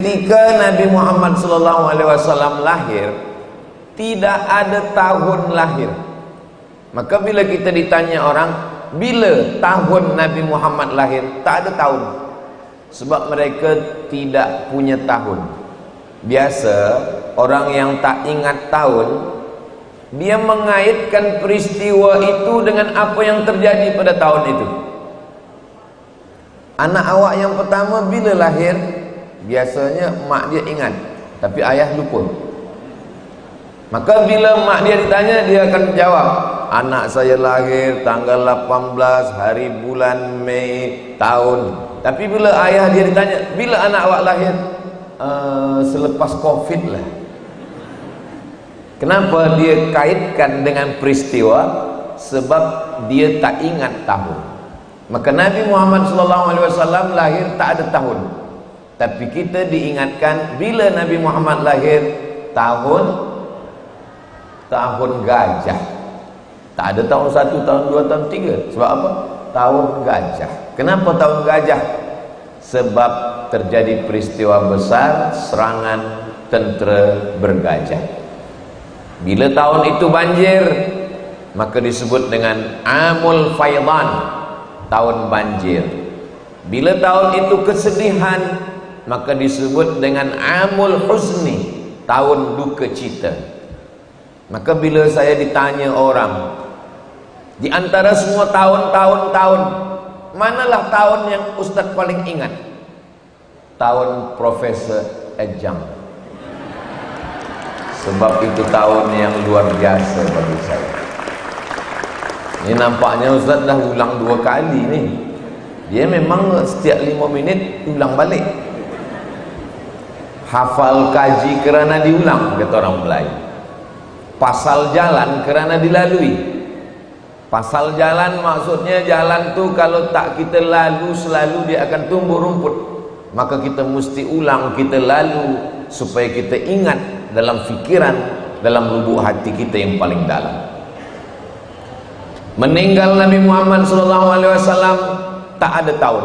Ketika Nabi Muhammad SAW lahir, tidak ada tahun lahir. Maka bila kita ditanya orang, bila tahun Nabi Muhammad lahir, tak ada tahun. Sebab mereka tidak punya tahun. Biasa orang yang tak ingat tahun, dia mengaitkan peristiwa itu dengan apa yang terjadi pada tahun itu. Anak awak yang pertama bila lahir, biasanya mak dia ingat, tapi ayah lupa. Maka bila mak dia ditanya, dia akan jawab, anak saya lahir tanggal 18 hari bulan Mei tahun. Tapi bila ayah dia ditanya, bila anak awak lahir? Selepas Covid lah. Kenapa dia kaitkan dengan peristiwa? Sebab dia tak ingat tahun. Maka Nabi Muhammad SAW lahir tak ada tahun. Tapi kita diingatkan bila Nabi Muhammad lahir, tahun gajah. Tak ada tahun 1, tahun 2, tahun 3. Sebab apa? Tahun gajah. Kenapa tahun gajah? Sebab terjadi peristiwa besar, serangan tentera bergajah. Bila tahun itu banjir, maka disebut dengan Amul Faidan, tahun banjir. Bila tahun itu kesedihan, maka disebut dengan Amul Huzni, tahun duka cita. Maka bila saya ditanya orang, di antara semua tahun, manalah tahun yang Ustaz paling ingat? Tahun Profesor Ejang. Sebab itu tahun yang luar biasa bagi saya. Ini nampaknya Ustaz dah ulang 2 kali ni. Dia memang setiap 5 minit ulang balik. Hafal kaji kerana diulang, kata orang Melayu. Pasal jalan kerana dilalui. Pasal jalan maksudnya jalan tu kalau tak kita lalu selalu dia akan tumbuh rumput. Maka kita mesti ulang, kita lalu supaya kita ingat dalam fikiran, dalam lubuk hati kita yang paling dalam. Meninggal Nabi Muhammad SAW tak ada tahun.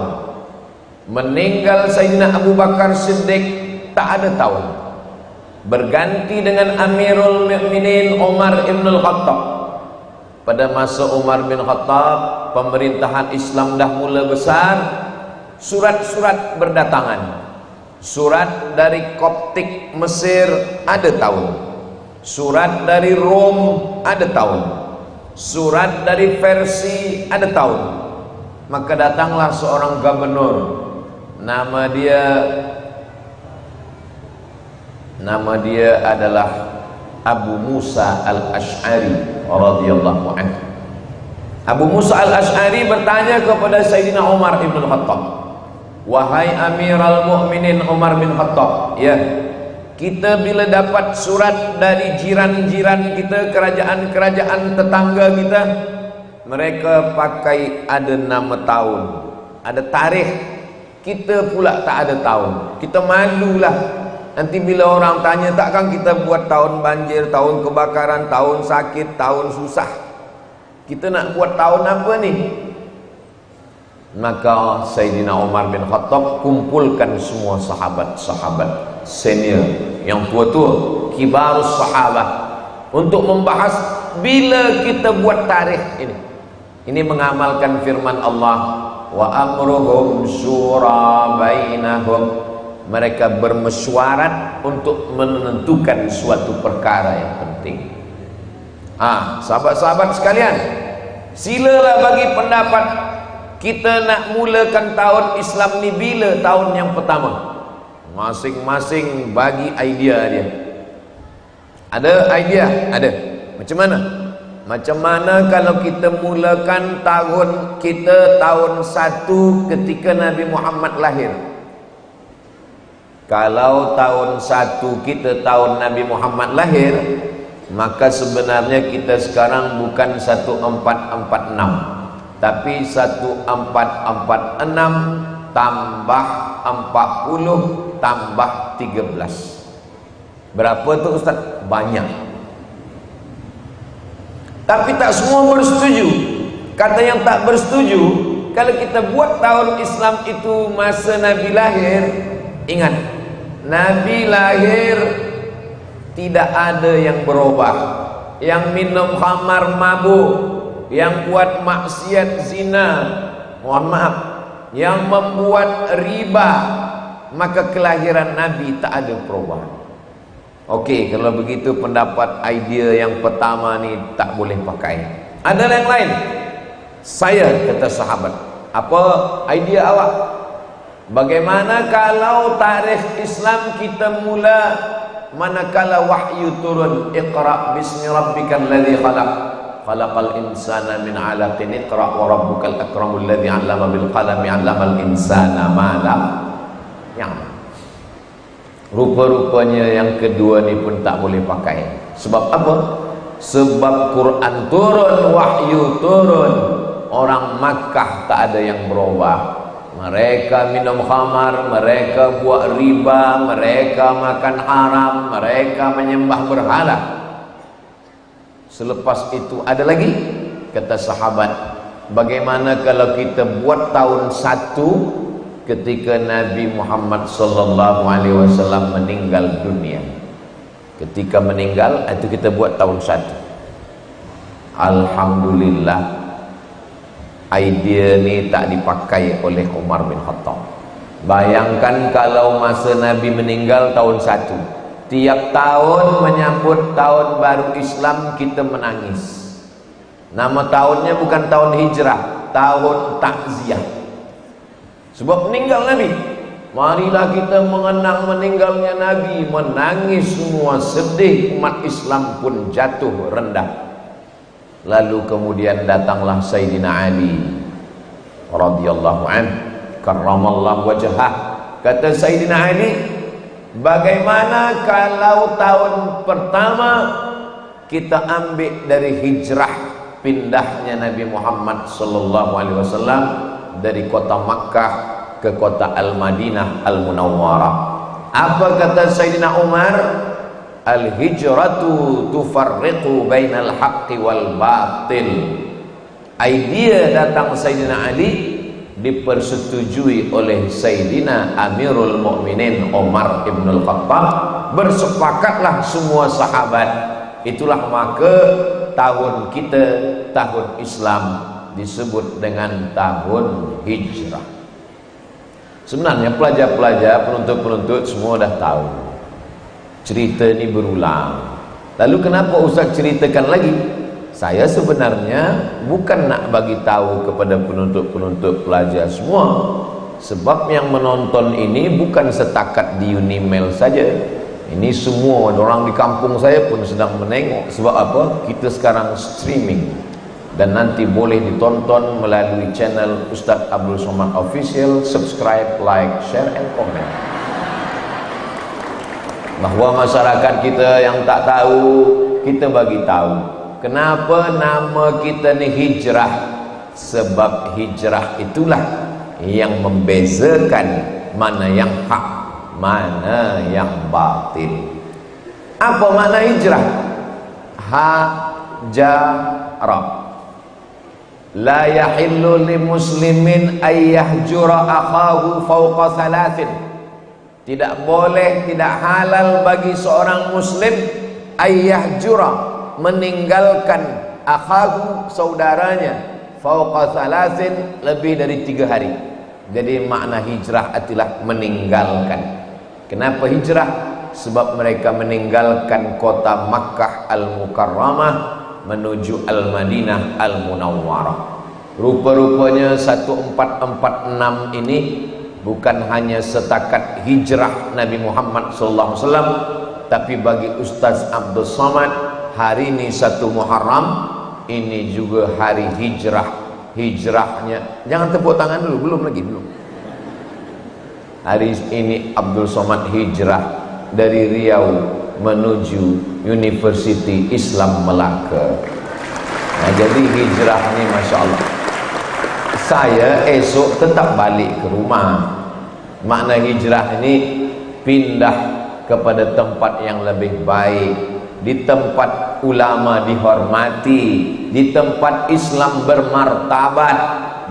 Meninggal Sayyidina Abu Bakar Siddiq tak ada tahun. Berganti dengan Amirul Mukminin Umar ibn al-Khattab. Pada masa Umar bin Khattab, pemerintahan Islam dah mula besar. Surat-surat berdatangan. Surat dari Koptik Mesir ada tahun. Surat dari Rom ada tahun. Surat dari Versi ada tahun. Maka datanglah seorang gubernur, nama dia adalah Abu Musa al-Ash'ari radhiyallahu anhu. Abu Musa al-Ash'ari bertanya kepada Sayyidina Umar ibn Khattab, wahai Amirul Mukminin Umar bin Khattab, ya, kita bila dapat surat dari jiran-jiran kita, kerajaan-kerajaan tetangga kita, mereka pakai ada nama tahun, ada tarikh. Kita pula tak ada tahun. Kita malulah. Nanti bila orang tanya, takkan kita buat tahun banjir, tahun kebakaran, tahun sakit, tahun susah. Kita nak buat tahun apa ni? Maka Sayyidina Umar bin Khattab kumpulkan semua sahabat-sahabat senior, yang tua-tua, kibarus sahabat, untuk membahas bila kita buat tarikh ini. Ini mengamalkan firman Allah, wa amruhum syura bainahum. Mereka bermesyuarat untuk menentukan suatu perkara yang penting. Sahabat-sahabat sekalian, silalah bagi pendapat. Kita nak mulakan tahun Islam ni bila tahun yang pertama? Masing-masing bagi idea dia. Ada idea? Ada. Macam mana? Macam mana kalau kita mulakan tahun kita tahun 1 ketika Nabi Muhammad lahir? Kalau tahun 1 kita tahun Nabi Muhammad lahir, maka sebenarnya kita sekarang bukan 1446, tapi 1446 tambah 40 tambah 13. Berapa tu Ustaz? Banyak. Tapi tak semua bersetuju. Kata yang tak bersetuju, kalau kita buat tahun Islam itu masa Nabi lahir, ingat, Nabi lahir tidak ada yang berubah. Yang minum khamar mabuk, yang buat maksiat zina, mohon maaf, yang membuat riba, maka kelahiran Nabi tak ada perubahan. Okey, kalau begitu pendapat idea yang pertama ni tak boleh pakai. Ada yang lain. Saya kata sahabat, apa idea awak? Bagaimana kalau tarikh Islam kita mula manakala wahyu turun, Iqra bismi rabbikal ladzi khalaq, khalaqal insana min 'alaqin, Iqra wa rabbukal akramul ladzi 'allama bil qalami 'allamal insana ma lam ya'lam. Rupa-rupanya yang kedua ni pun tak boleh pakai. Sebab apa? Sebab Quran turun, wahyu turun, orang Makkah tak ada yang berubah. Mereka minum khamar, mereka buat riba, mereka makan haram, mereka menyembah berhala. Selepas itu ada lagi, kata sahabat, bagaimana kalau kita buat tahun 1 ketika Nabi Muhammad sallallahu alaihi wasallam meninggal dunia. Ketika meninggal itu kita buat tahun 1. Alhamdulillah, idea ni tak dipakai oleh Umar bin Khattab. Bayangkan kalau masa Nabi meninggal tahun 1, tiap tahun menyambut tahun baru Islam kita menangis. Nama tahunnya bukan tahun hijrah, tahun takziah. Sebab meninggal Nabi. Marilah kita mengenang meninggalnya Nabi, menangis semua, sedih, umat Islam pun jatuh rendah. Lalu kemudian datanglah Sayyidina Ali radhiyallahu anhu karramallahu wajhah. Kata Sayyidina Ali, bagaimana kalau tahun pertama kita ambil dari hijrah, pindahnya Nabi Muhammad sallallahu alaihi wasallam dari kota Makkah ke kota Al-Madinah Al-Munawwarah. Apa kata Sayyidina Umar? Al-hijratu tufarriqu bainal haqqi wal batil. Idea datang Sayyidina Ali dipersetujui oleh Sayyidina Amirul Mukminin Umar ibn al-Khattab. Bersepakatlah semua sahabat. Itulah maka tahun kita, tahun Islam, disebut dengan tahun hijrah. Sebenarnya pelajar-pelajar, penuntut-penuntut semua dah tahu cerita ni berulang. Lalu kenapa Ustaz ceritakan lagi? Saya sebenarnya bukan nak bagi tahu kepada penuntut-penuntut pelajar semua, sebab yang menonton ini bukan setakat di Unimel saja. Ini semua orang di kampung saya pun sedang menengok. Sebab apa? Kita sekarang streaming dan nanti boleh ditonton melalui channel Ustaz Abdul Somad Official. Subscribe, like, share and comment. Bahawa masyarakat kita yang tak tahu, kita bagi tahu. Kenapa nama kita ni hijrah? Sebab hijrah itulah yang membezakan mana yang hak, mana yang batil. Apa makna hijrah? Hajara. La yahillu li muslimin ayyahjura akhahu fawqa thalathin. Tidak boleh, tidak halal bagi seorang muslim ayyahjura, meninggalkan akhahu, saudaranya, fawqa thalathin, lebih dari 3 hari. Jadi makna hijrah adalah meninggalkan. Kenapa hijrah? Sebab mereka meninggalkan kota Makkah Al-Mukarramah menuju Al-Madinah Al-Munawwarah. Rupa-rupanya 1446 ini bukan hanya setakat hijrah Nabi Muhammad SAW, tapi bagi Ustaz Abdul Somad, hari ini 1 Muharram, ini juga hari hijrah. Hijrahnya, jangan tepuk tangan dulu, belum lagi, belum. Hari ini Abdul Somad hijrah dari Riau menuju Universiti Islam Melaka. Nah, jadi hijrah ni Masya Allah. Saya esok tetap balik ke rumah. Makna hijrah ini pindah kepada tempat yang lebih baik, di tempat ulama dihormati, di tempat Islam bermartabat,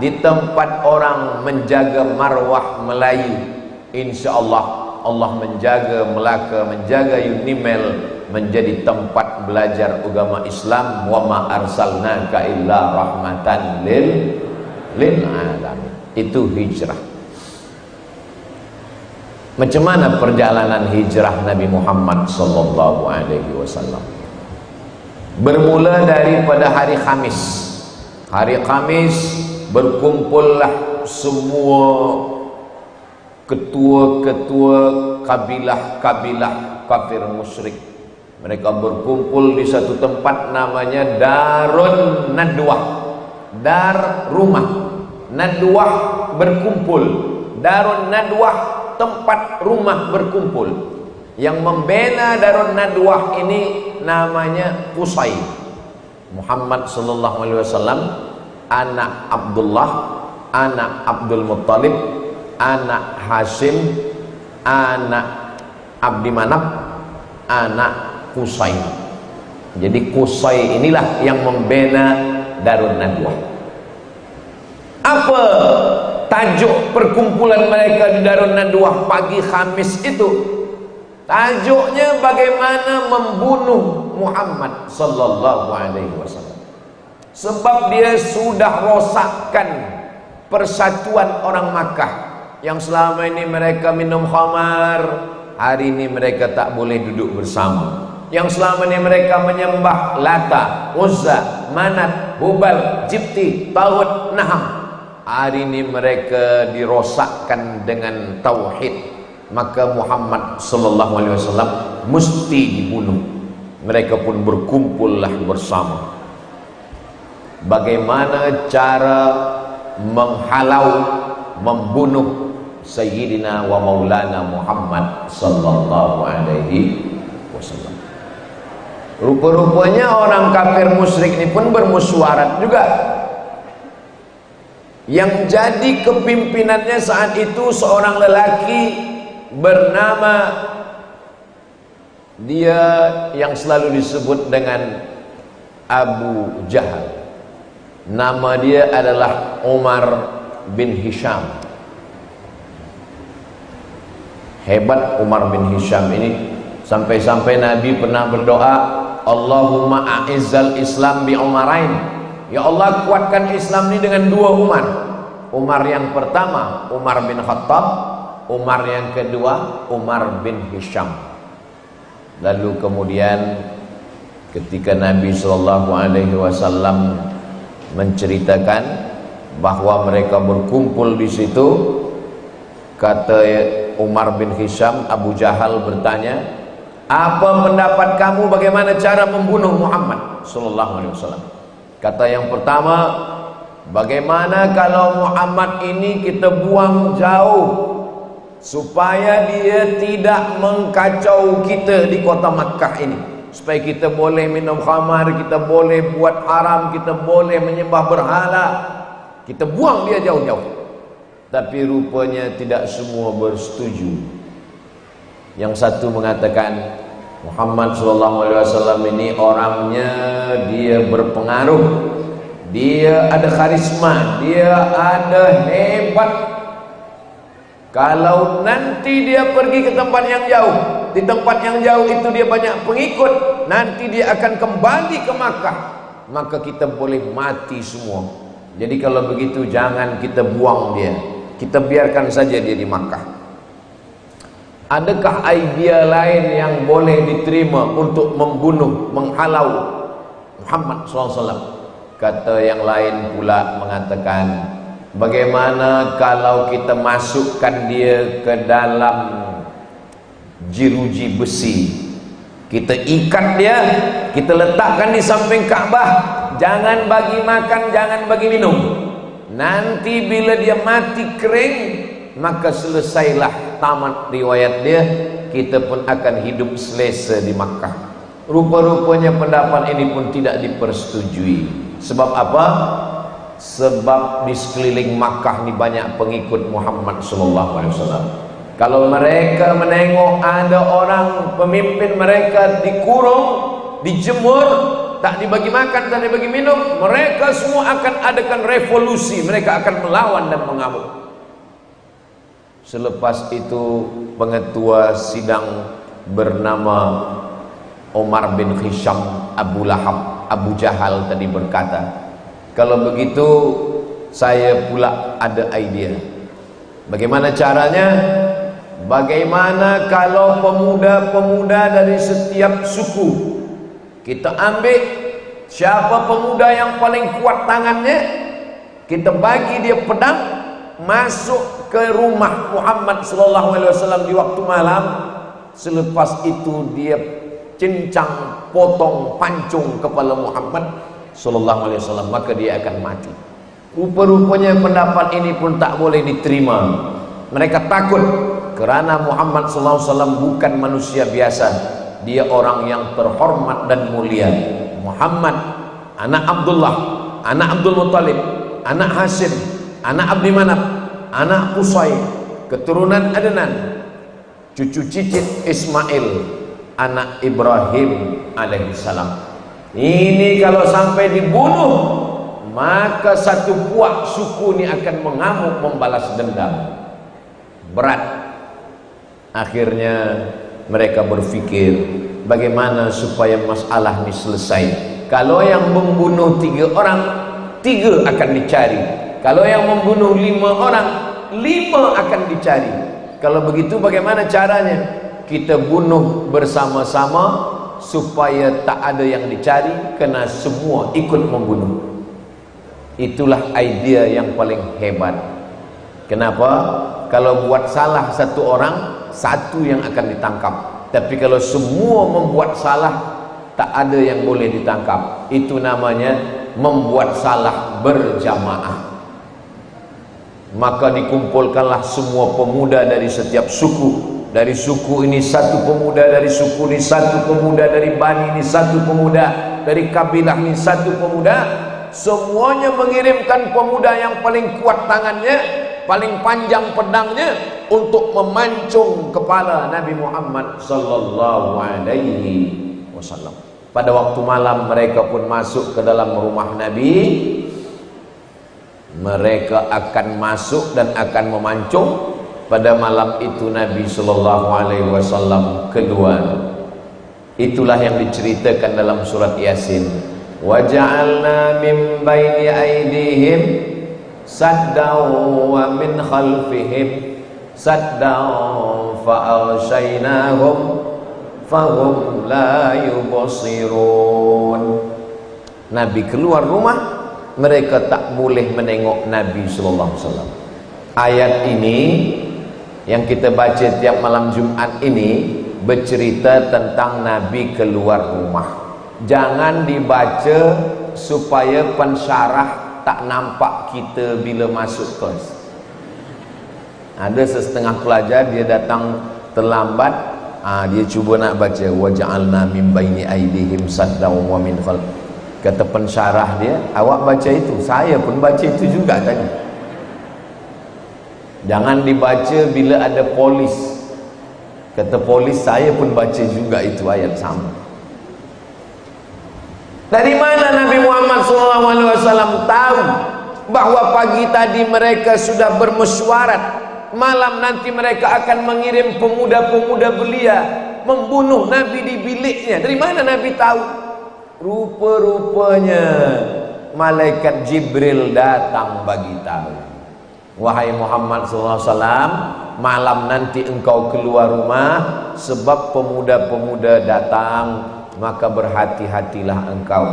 di tempat orang menjaga marwah Melayu. Insya Allah Allah menjaga Melaka, menjaga Unimel menjadi tempat belajar agama Islam. Wa ma arsalnaka illa rahmatan lil alamin. Itu hijrah. Macam mana perjalanan hijrah Nabi Muhammad sallallahu alaihi wasallam? Bermula daripada hari Khamis. Hari Khamis berkumpullah semua ketua-ketua kabilah-kabilah kafir musyrik. Mereka berkumpul di satu tempat namanya Darun Nadwah. Dar rumah, Nadwah berkumpul. Darun Nadwah tempat rumah berkumpul. Yang membina Darun Nadwah ini namanya Qusay. Muhammad sallallahu alaihi wasallam, anak Abdullah, anak Abdul Muttalib, anak Hashim, anak Abdi Manaf, anak Qusay. Jadi Qusay inilah yang membina Darun Nadwah. Apa tajuk perkumpulan mereka di Darun Nadwah pagi Khamis itu? Tajuknya bagaimana membunuh Muhammad sallallahu alaihi wasallam. Sebab dia sudah rosakkan persatuan orang Makkah. Yang selama ini mereka minum khamar, hari ini mereka tak boleh duduk bersama. Yang selama ini mereka menyembah Lata, Uzza, Manat, Hubal, Jibti, Tawud, Naham, hari ini mereka dirosakkan dengan tauhid. Maka Muhammad sallallahu alaihi wasallam mesti dibunuh. Mereka pun berkumpullah bersama. Bagaimana cara menghalau, membunuh Sayyidina wa Maulana Muhammad sallallahu alaihi wasallam. Rupa-rupanya orang kafir musyrik ini pun bermusyawarah juga. Yang jadi kepimpinannya saat itu seorang lelaki bernama, dia yang selalu disebut dengan Abu Jahal. Nama dia adalah Umar bin Hisham. Hebat Umar bin Hisham ini, sampai-sampai Nabi pernah berdoa, Allahumma a'izzal Islam bi Umarain. Ya Allah, kuatkan Islam ini dengan dua Umar. Umar yang pertama Umar bin Khattab, Umar yang kedua Umar bin Hisham. Lalu kemudian ketika Nabi sallallahu alaihi wasallam menceritakan bahwa mereka berkumpul di situ, kata Umar bin Hisham, Abu Jahal bertanya, apa pendapat kamu bagaimana cara membunuh Muhammad sallallahu alaihi wasallam? Kata yang pertama, bagaimana kalau Muhammad ini kita buang jauh supaya dia tidak mengkacau kita di kota Makkah ini, supaya kita boleh minum khamar, kita boleh buat haram, kita boleh menyembah berhala, kita buang dia jauh-jauh. Tapi rupanya tidak semua bersetuju. Yang satu mengatakan, Muhammad SAW ini orangnya dia berpengaruh, dia ada karisma, dia ada hebat. Kalau nanti dia pergi ke tempat yang jauh, di tempat yang jauh itu dia banyak pengikut, nanti dia akan kembali ke Makkah, maka kita boleh mati semua. Jadi kalau begitu jangan kita buang dia, kita biarkan saja dia di Makkah. Adakah idea lain yang boleh diterima untuk membunuh, menghalau Muhammad SAW? Kata yang lain pula mengatakan, bagaimana kalau kita masukkan dia ke dalam jeruji besi, kita ikat dia, kita letakkan di samping Ka'bah, jangan bagi makan, jangan bagi minum. Nanti bila dia mati kering, maka selesailah, tamat riwayat dia, kita pun akan hidup selesa di Makkah. Rupa-rupanya pendapat ini pun tidak dipersetujui. Sebab apa? Sebab di sekeliling Makkah ni banyak pengikut Muhammad sallallahu alaihi wasallam. Kalau mereka menengok ada orang pemimpin mereka dikurung, dijemur, tak dibagi makan, tak dibagi minum, mereka semua akan adakan revolusi, mereka akan melawan dan mengamuk. Selepas itu pengetua sidang bernama Umar bin Hisham Abu Lahab, Abu Jahal tadi berkata, kalau begitu saya pula ada idea. Bagaimana caranya? Bagaimana kalau pemuda-pemuda dari setiap suku kita ambil, siapa pemuda yang paling kuat tangannya, kita bagi dia pedang, masuk ke rumah Muhammad SAW di waktu malam. Selepas itu dia cincang, potong, pancung kepala Muhammad SAW, maka dia akan mati. Rupa-rupanya pendapat ini pun tak boleh diterima. Mereka takut kerana Muhammad SAW bukan manusia biasa. Dia orang yang terhormat dan mulia. Muhammad, anak Abdullah, anak Abdul Muttalib, anak Hashim, anak Abdi Manaf, anak Qusay, keturunan Adnan, cucu cicit Ismail, anak Ibrahim alaihissalam. Ini kalau sampai dibunuh, maka satu puak suku ini akan mengamuk membalas dendam. Berat. Akhirnya mereka berfikir bagaimana supaya masalah ini selesai. Kalau yang membunuh 3 orang, 3 akan dicari. Kalau yang membunuh 5 orang, 5 akan dicari. Kalau begitu bagaimana caranya? Kita bunuh bersama-sama supaya tak ada yang dicari, kerana semua ikut membunuh. Itulah idea yang paling hebat. Kenapa? Kalau buat salah satu orang, satu yang akan ditangkap. Tapi kalau semua membuat salah, tak ada yang boleh ditangkap. Itu namanya membuat salah berjamaah. Maka dikumpulkanlah semua pemuda dari setiap suku. Dari suku ini satu pemuda, dari suku ini satu pemuda, dari bani ini satu pemuda, dari kabilah ini satu pemuda. Semuanya mengirimkan pemuda yang paling kuat tangannya, paling panjang pedangnya, untuk memancung kepala Nabi Muhammad sallallahu alaihi wasallam. Pada waktu malam mereka pun masuk ke dalam rumah Nabi. Mereka akan masuk dan akan memancung. Pada malam itu Nabi sallallahu alaihi wasallam keluar. Itulah yang diceritakan dalam surat Yasin. Wa ja'alna min baini aydihim saddan wa min khalfihim saddan fa'aghshaynahum fahum la yubsirun. Nabi keluar rumah, mereka tak boleh menengok Nabi sallallahu alaihi wasallam. Ayat ini yang kita baca tiap malam Jumat ini bercerita tentang Nabi keluar rumah. Jangan dibaca supaya pensyarah tak nampak kita bila masuk kelas. Ada setengah pelajar dia datang terlambat, dia cuba nak baca wa ja'alna min baini aydihim saddan wa min khalf. Kata pensyarah dia, awak baca itu, saya pun baca itu juga tadi. Jangan dibaca bila ada polis. Kata polis, saya pun baca juga itu ayat sama. Dari mana Nabi Muhammad SAW tahu bahawa pagi tadi mereka sudah bermesyuarat, malam nanti mereka akan mengirim pemuda-pemuda belia membunuh Nabi di biliknya? Dari mana Nabi tahu? Rupa-rupanya malaikat Jibril datang bagi tahu. Wahai Muhammad SAW, malam nanti engkau keluar rumah sebab pemuda-pemuda datang, maka berhati-hatilah engkau.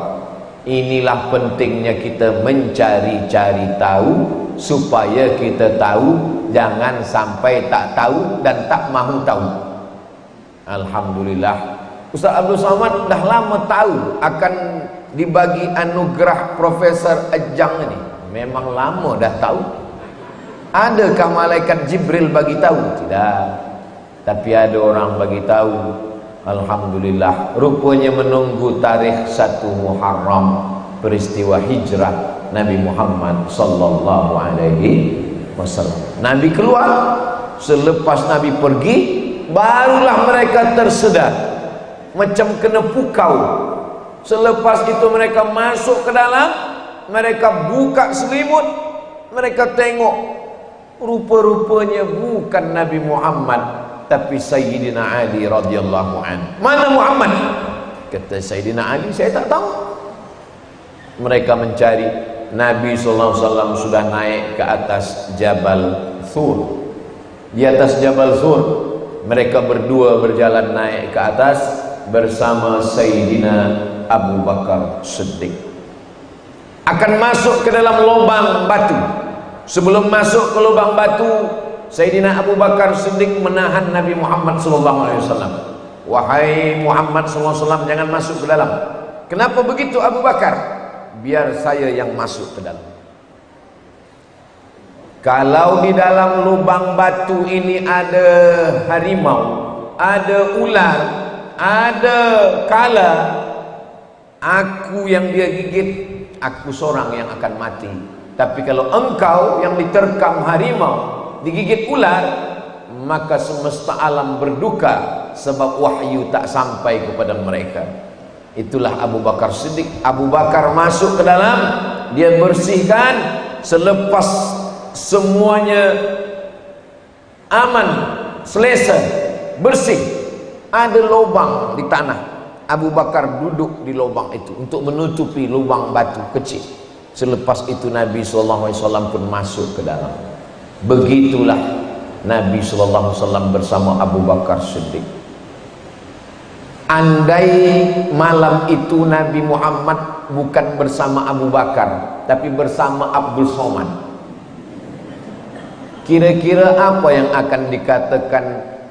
Inilah pentingnya kita mencari-cari tahu, supaya kita tahu, jangan sampai tak tahu dan tak mahu tahu. Alhamdulillah, Ustaz Abdul Somad dah lama tahu akan dibagi anugerah Profesor Ejang ini. Memang lama dah tahu. Adakah malaikat Jibril bagi tahu? Tidak. Tapi ada orang bagi tahu. Alhamdulillah, rupanya menunggu tarikh 1 Muharram, peristiwa hijrah Nabi Muhammad sallallahu alaihi wasallam. Nabi keluar, selepas Nabi pergi, barulah mereka tersedar, macam kena pukau. Selepas itu mereka masuk ke dalam, mereka buka selimut, mereka tengok Rupa-rupanya bukan Nabi Muhammad, tapi Sayyidina Ali radhiyallahu an. Mana Muhammad? Kata Sayyidina Ali, saya tak tahu. Mereka mencari. Nabi SAW sudah naik ke atas Jabal Thur. Di atas Jabal Thur, mereka berdua berjalan naik ke atas bersama Sayyidina Abu Bakar Siddiq. Akan masuk ke dalam lubang batu. Sebelum masuk ke lubang batu, Sayyidina Abu Bakar Siddiq menahan Nabi Muhammad SAW. Wahai Muhammad SAW, jangan masuk ke dalam. Kenapa begitu Abu Bakar? Biar saya yang masuk ke dalam. Kalau di dalam lubang batu ini ada harimau, ada ular, ada kala, aku yang dia gigit, aku seorang yang akan mati. Tapi kalau engkau yang diterkam harimau, digigit ular, maka semesta alam berduka sebab wahyu tak sampai kepada mereka. Itulah Abu Bakar Siddiq. Abu Bakar masuk ke dalam, dia bersihkan. Selepas semuanya aman, selesai, bersih, ada lubang di tanah. Abu Bakar duduk di lubang itu untuk menutupi lubang batu kecil. Selepas itu Nabi SAW pun masuk ke dalam. Begitulah Nabi SAW bersama Abu Bakar Siddiq. Andai malam itu Nabi Muhammad bukan bersama Abu Bakar, tapi bersama Abdul Somad, kira-kira apa yang akan dikatakan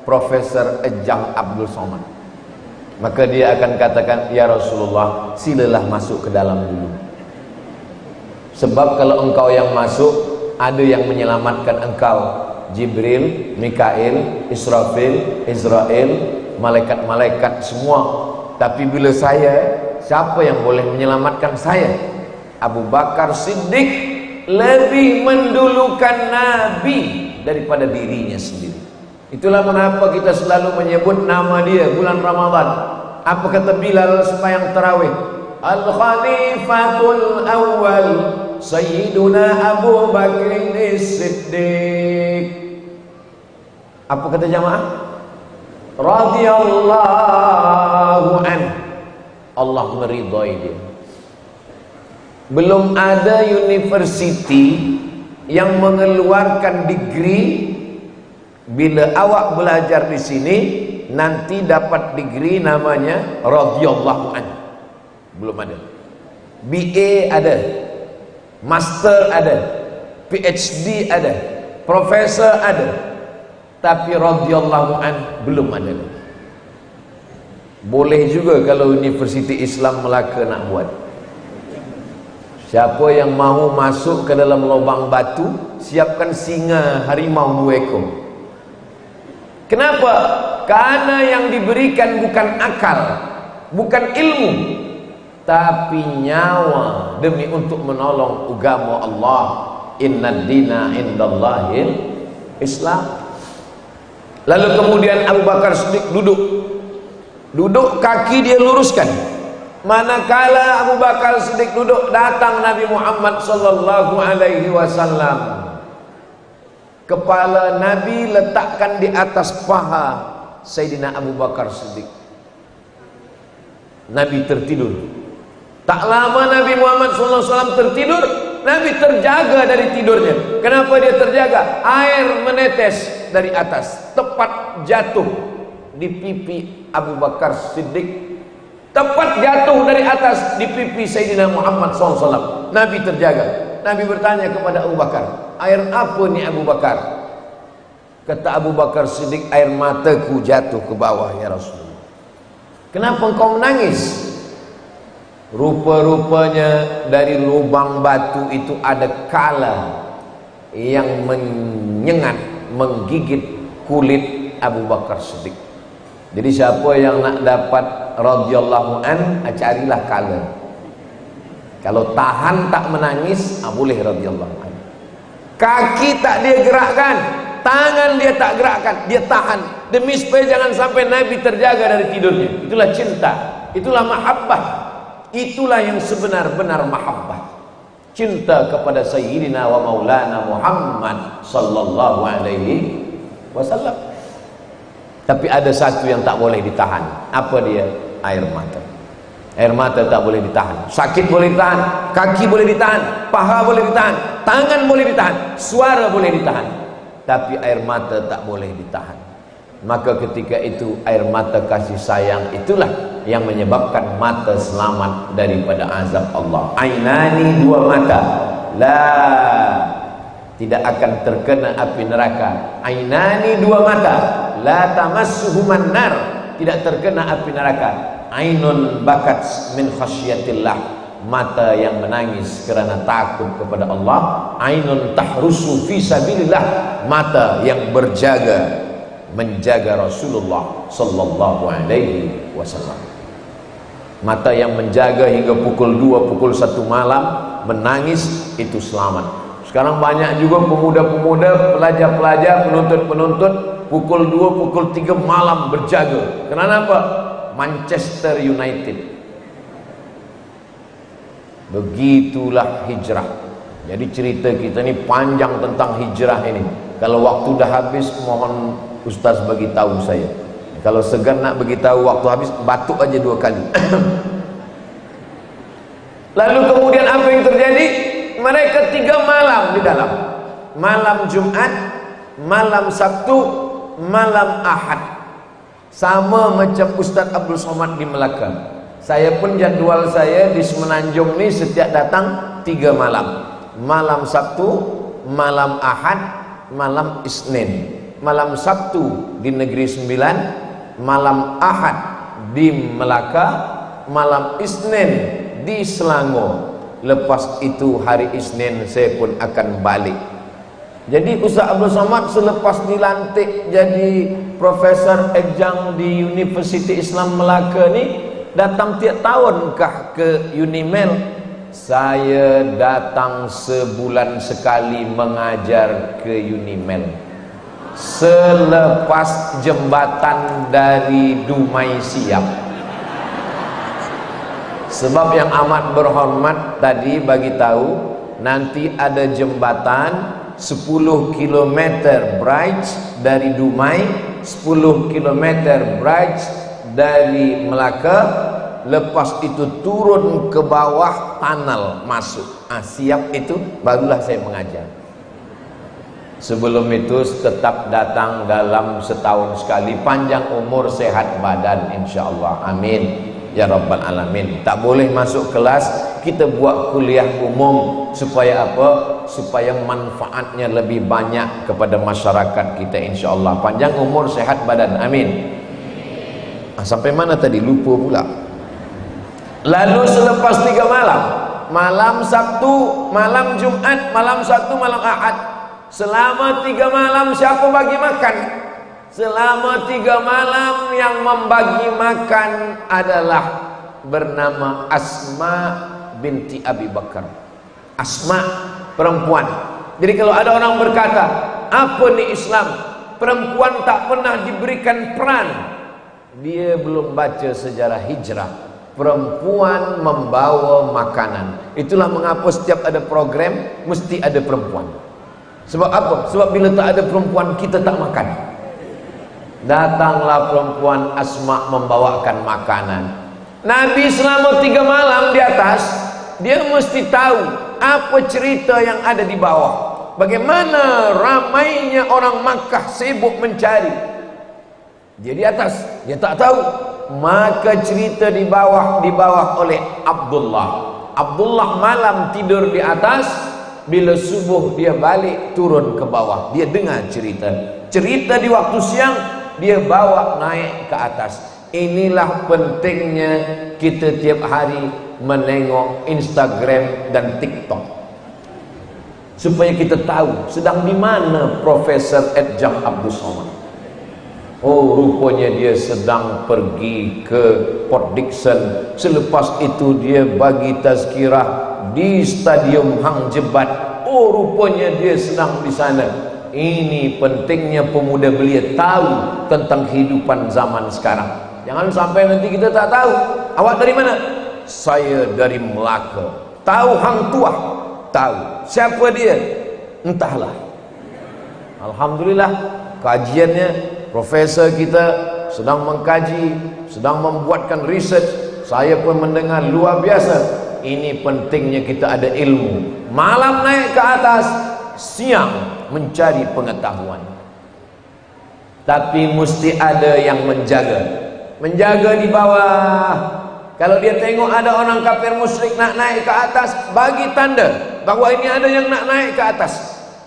Profesor Ejang Abdul Somad? Maka dia akan katakan, ya Rasulullah, silalah masuk ke dalam dulu. Sebab kalau engkau yang masuk, ada yang menyelamatkan engkau. Jibril, Mikail, Israfil, Israel, malaikat-malaikat semua. Tapi bila saya, siapa yang boleh menyelamatkan saya? Abu Bakar Siddiq lebih mendulukan Nabi daripada dirinya sendiri. Itulah mengapa kita selalu menyebut nama dia bulan Ramadan. Apa kata Bilal sembahyang tarawih? Al-Khalifatul Awwal Sayyiduna Abu Bakr As-Siddiq. Apa kata jamaah? Radhiyallahu an. Allah meridhai dia. Belum ada university yang mengeluarkan degree. Bila awak belajar di sini, nanti dapat degree namanya radhiyallahu an. Belum ada. BA ada, Master ada, PhD ada, Profesor ada, tapi radhiyallahu an belum ada. Boleh juga kalau Universiti Islam Melaka nak buat. Siapa yang mahu masuk ke dalam lubang batu, siapkan singa harimau 2 ekor. Kenapa? Karena yang diberikan bukan akal, bukan ilmu, tapi nyawa demi untuk menolong agama Allah. Inna dina indallahil Islam. Lalu kemudian Abu Bakar Siddiq duduk kaki dia luruskan. Manakala Abu Bakar Siddiq duduk, datang Nabi Muhammad sallallahu alaihi wasallam. Kepala Nabi letakkan di atas paha Sayyidina Abu Bakar Siddiq. Nabi tertidur. Tak lama Nabi Muhammad SAW tertidur, Nabi terjaga dari tidurnya. Kenapa dia terjaga? Air menetes dari atas, tepat jatuh di pipi Abu Bakar Siddiq. Tepat jatuh dari atas di pipi Sayyidina Muhammad SAW. Nabi terjaga. Nabi bertanya kepada Abu Bakar, air apa ni Abu Bakar? Kata Abu Bakar Siddiq, air mataku jatuh ke bawah ya Rasulullah. Kenapa engkau menangis? Rupa-rupanya dari lubang batu itu ada kala yang menyengat, menggigit kulit Abu Bakar Siddiq. Jadi siapa yang nak dapat radhiyallahu an, carilah kala. Kalau tahan tak menangis, boleh radhiyallahu an. Kaki tak dia gerakkan, tangan dia tak gerakkan, dia tahan demi supaya jangan sampai Nabi terjaga dari tidurnya. Itulah cinta, itulah mahabbah, itulah yang sebenar-benar mahabbah. cinta kepada Sayyidina wa Maulana Muhammad sallallahu alaihi wasallam. Tapi ada satu yang tak boleh ditahan. Apa dia? Air mata. Air mata tak boleh ditahan. Sakit boleh ditahan, kaki boleh ditahan, paha boleh ditahan, tangan boleh ditahan, suara boleh ditahan, tapi air mata tak boleh ditahan. Maka ketika itu air mata kasih sayang itulah yang menyebabkan mata selamat daripada azab Allah. Ainani, dua mata, tidak akan terkena api neraka. Ainani, dua mata, la tamassuhuman nar, tidak terkena api neraka. Ainun bakat min khasyatillah, mata yang menangis kerana takut kepada Allah. Ainun tahrusu fi sabilillah, mata yang berjaga menjaga Rasulullah sallallahu alaihi wasallam. Mata yang menjaga hingga pukul 2, pukul 1 malam menangis, itu selamat. Sekarang banyak juga pemuda-pemuda, pelajar-pelajar, penuntut-penuntut pukul 2, pukul 3 malam berjaga. Kenapa? Manchester United. Begitulah hijrah. Jadi cerita kita ni panjang tentang hijrah ini. Kalau waktu dah habis, mohon Ustaz bagi tahu saya. Kalau segan nak bagi tahu waktu habis, batuk aja 2 kali. Lalu kemudian apa yang terjadi? Mereka 3 malam di dalam. Malam Jumat, malam Sabtu, malam Ahad. Sama macam Ustaz Abdul Somad di Melaka. Saya pun jadual saya di Semenanjung ni setiap datang 3 malam. Malam Sabtu, malam Ahad, malam Isnin. Malam Sabtu di Negeri Sembilan, malam Ahad di Melaka, malam Isnin di Selangor. Lepas itu hari Isnin saya pun akan balik. Jadi Ustaz Abdul Somad selepas dilantik jadi Profesor Adjunct di Universiti Islam Melaka ni, datang tiap tahunkah ke Unimel? Saya datang sebulan sekali mengajar ke Unimel. Selepas jembatan dari Dumai siap. Sebab yang amat berhormat tadi bagi tahu, nanti ada jembatan 10 km bridge dari Dumai, 10 km bridge dari Melaka. Lepas itu turun ke bawah tunnel masuk. Siap itu barulah saya mengajar. Sebelum itu tetap datang dalam setahun sekali. Panjang umur, sehat badan, insyaAllah. Amin ya rabbal alamin. Tak boleh masuk kelas, kita buat kuliah umum. Supaya apa? Supaya manfaatnya lebih banyak kepada masyarakat kita, insyaAllah. Panjang umur, sehat badan, amin. Sampai mana tadi? Lupa pula. Lalu selepas 3 malam, malam Sabtu, malam Jumat, malam Sabtu, malam Ahad, selama 3 malam siapa bagi makan? Selama 3 malam yang membagi makan adalah bernama Asma binti Abi Bakar. Asma, perempuan. Jadi kalau ada orang berkata, apa ni Islam? Perempuan tak pernah diberikan peran. Dia belum baca sejarah hijrah. Perempuan membawa makanan. Itulah mengapa setiap ada program mesti ada perempuan. Sebab apa? Sebab bila tak ada perempuan, kita tak makan. Datanglah perempuan Asma membawakan makanan. Nabi selama 3 malam di atas, dia mesti tahu apa cerita yang ada di bawah. Bagaimana ramainya orang Makkah sibuk mencari. Dia di atas, dia tak tahu. Maka cerita di bawah oleh Abdullah. Abdullah malam tidur di atas, bila subuh dia balik turun ke bawah. Dia dengar cerita. Cerita di waktu siang dia bawa naik ke atas. Inilah pentingnya kita tiap hari menengok Instagram dan TikTok, supaya kita tahu sedang di mana Profesor Adjunct Abdul Somad. Oh, rupanya dia sedang pergi ke Port Dickson. Selepas itu dia bagi tazkirah di Stadium Hang Jebat. Oh, rupanya dia sedang di sana. Ini pentingnya pemuda belia tahu tentang kehidupan zaman sekarang. Jangan sampai nanti kita tak tahu. Awak dari mana? Saya dari Melaka. Tahu Hang Tuah, tahu. Siapa dia? Entahlah. Alhamdulillah, kajiannya profesor kita sedang mengkaji, sedang membuatkan research. Saya pun mendengar luar biasa. Ini pentingnya kita ada ilmu. Malam naik ke atas, siang mencari pengetahuan. Tapi mesti ada yang menjaga. Menjaga di bawah. Kalau dia tengok ada orang kafir musyrik nak naik ke atas, bagi tanda bahawa ini ada yang nak naik ke atas.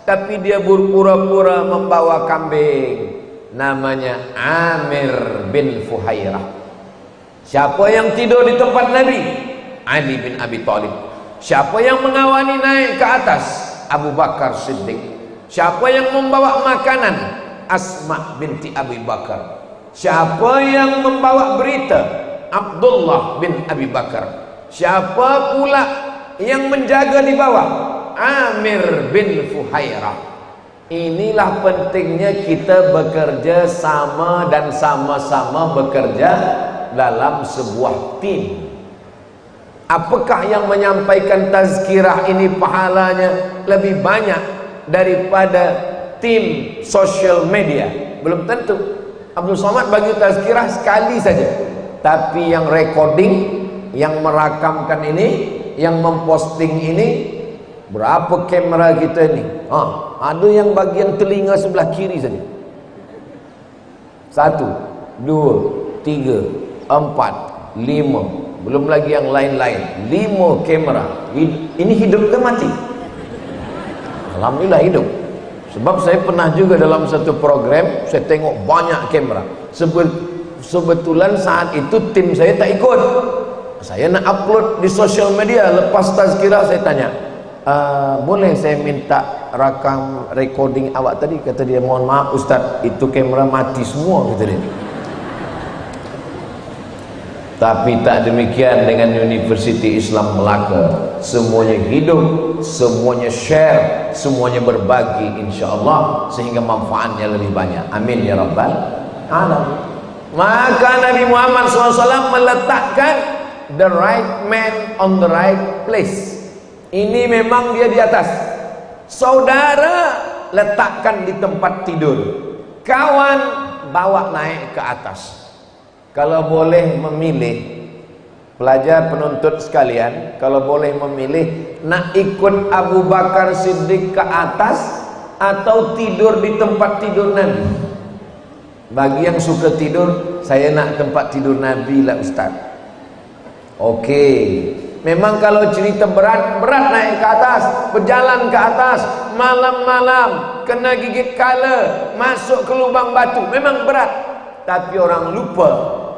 Tapi dia berpura-pura membawa kambing. Namanya Amir bin Fuhairah. Siapa yang tidur di tempat Nabi? Ali bin Abi Thalib. Siapa yang mengawani naik ke atas? Abu Bakar Siddiq. Siapa yang membawa makanan? Asma binti Abi Bakar. Siapa yang membawa berita? Abdullah bin Abi Bakar. Siapa pula yang menjaga di bawah? Amir bin Fuhairah. Inilah pentingnya kita bekerja sama dan sama-sama bekerja dalam sebuah tim. Apakah yang menyampaikan tazkirah ini pahalanya lebih banyak daripada tim social media? Belum tentu. Abdul Somad bagi tazkirah sekali saja. Tapi yang recording, yang merakamkan ini, yang memposting ini, berapa kamera kita ini? Ada yang bagian telinga sebelah kiri saja. 1, 2, 3, 4, 5. Belum lagi yang lain-lain. 5 kamera. Ini hidup ke mati? Alhamdulillah hidup. Sebab saya pernah juga dalam satu program, saya tengok banyak kamera. Sebetulan saat itu tim saya tak ikut. Saya nak upload di social media. Lepas tazkirah saya tanya, boleh saya minta rakam recording awak tadi? Kata dia, mohon maaf Ustaz, itu kamera mati semua, kata dia. Tapi tak demikian dengan Universiti Islam Melaka. Semuanya hidup, semuanya share, semuanya berbagi, insya-Allah, sehingga manfaatnya lebih banyak. Amin ya rabbal alamin. Maka Nabi Muhammad SAW meletakkan the right man on the right place. Ini memang dia di atas. Saudara letakkan di tempat tidur. Kawan bawa naik ke atas. Kalau boleh memilih, pelajar penuntut sekalian, kalau boleh memilih, nak ikut Abu Bakar Siddiq ke atas atau tidur di tempat tidur Nabi? Bagi yang suka tidur, saya nak tempat tidur Nabi lah Ustaz. Okey. Memang kalau cerita berat naik ke atas, berjalan ke atas, malam-malam, kena gigit kala, masuk ke lubang batu, memang berat. Tapi orang lupa,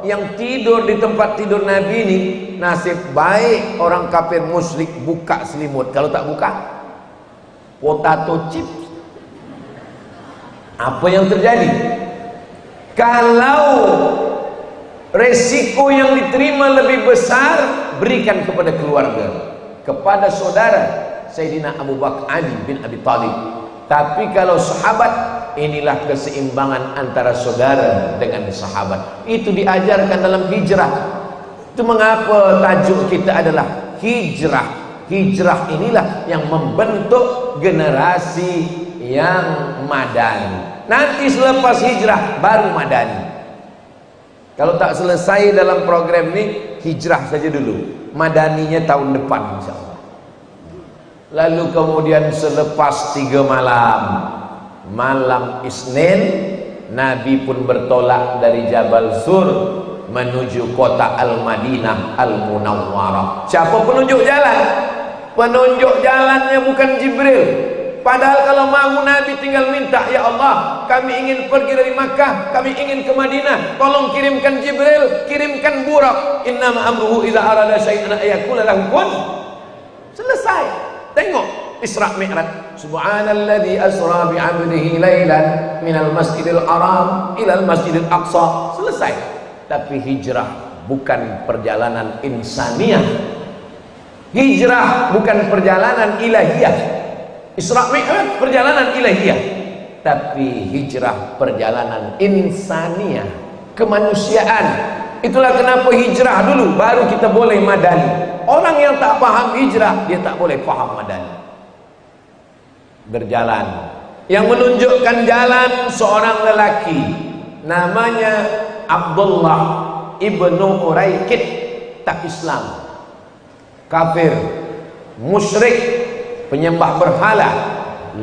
yang tidur di tempat tidur Nabi ini, nasib baik orang kafir musyrik buka selimut. Kalau tak buka, potato chips. Apa yang terjadi? Kalau resiko yang diterima lebih besar, berikan kepada keluarga, kepada saudara Sayyidina Abu Bakar Ali bin Abi Thalib. Tapi kalau sahabat, inilah keseimbangan antara saudara dengan sahabat. Itu diajarkan dalam hijrah. Itu mengapa tajuk kita adalah hijrah. Hijrah inilah yang membentuk generasi yang madani. Nanti selepas hijrah baru madani. Kalau tak selesai dalam program ini, hijrah saja dulu. Madaninya tahun depan insyaAllah. Lalu kemudian selepas 3 malam, malam Isnin, Nabi pun bertolak dari Jabal Sur menuju kota Al-Madinah Al-Munawwarah. Siapa penunjuk jalan? Penunjuk jalannya bukan Jibril. Padahal kalau mau Nabi tinggal minta, ya Allah, kami ingin pergi dari Makkah, kami ingin ke Madinah, tolong kirimkan Jibril, kirimkan Burak. Innama amruhu idza arada syai'an ayaqula lahu kun. Selesai. Tengok Isra Mi'raj. Subhanalladzi asra bi 'abdihi lailan minal masjidil haram ilal masjidil aqsa. Selesai. Tapi hijrah bukan perjalanan insaniah. Hijrah bukan perjalanan ilahiyah. Isra Mi'raj perjalanan ilahiyah, tapi hijrah perjalanan insaniah, kemanusiaan. Itulah kenapa hijrah dulu baru kita boleh madani. Orang yang tak paham hijrah, dia tak boleh paham madani. berjalan. Yang menunjukkan jalan seorang lelaki namanya Abdullah ibnu Uraikid, tak Islam, kafir, musyrik, penyembah berhala,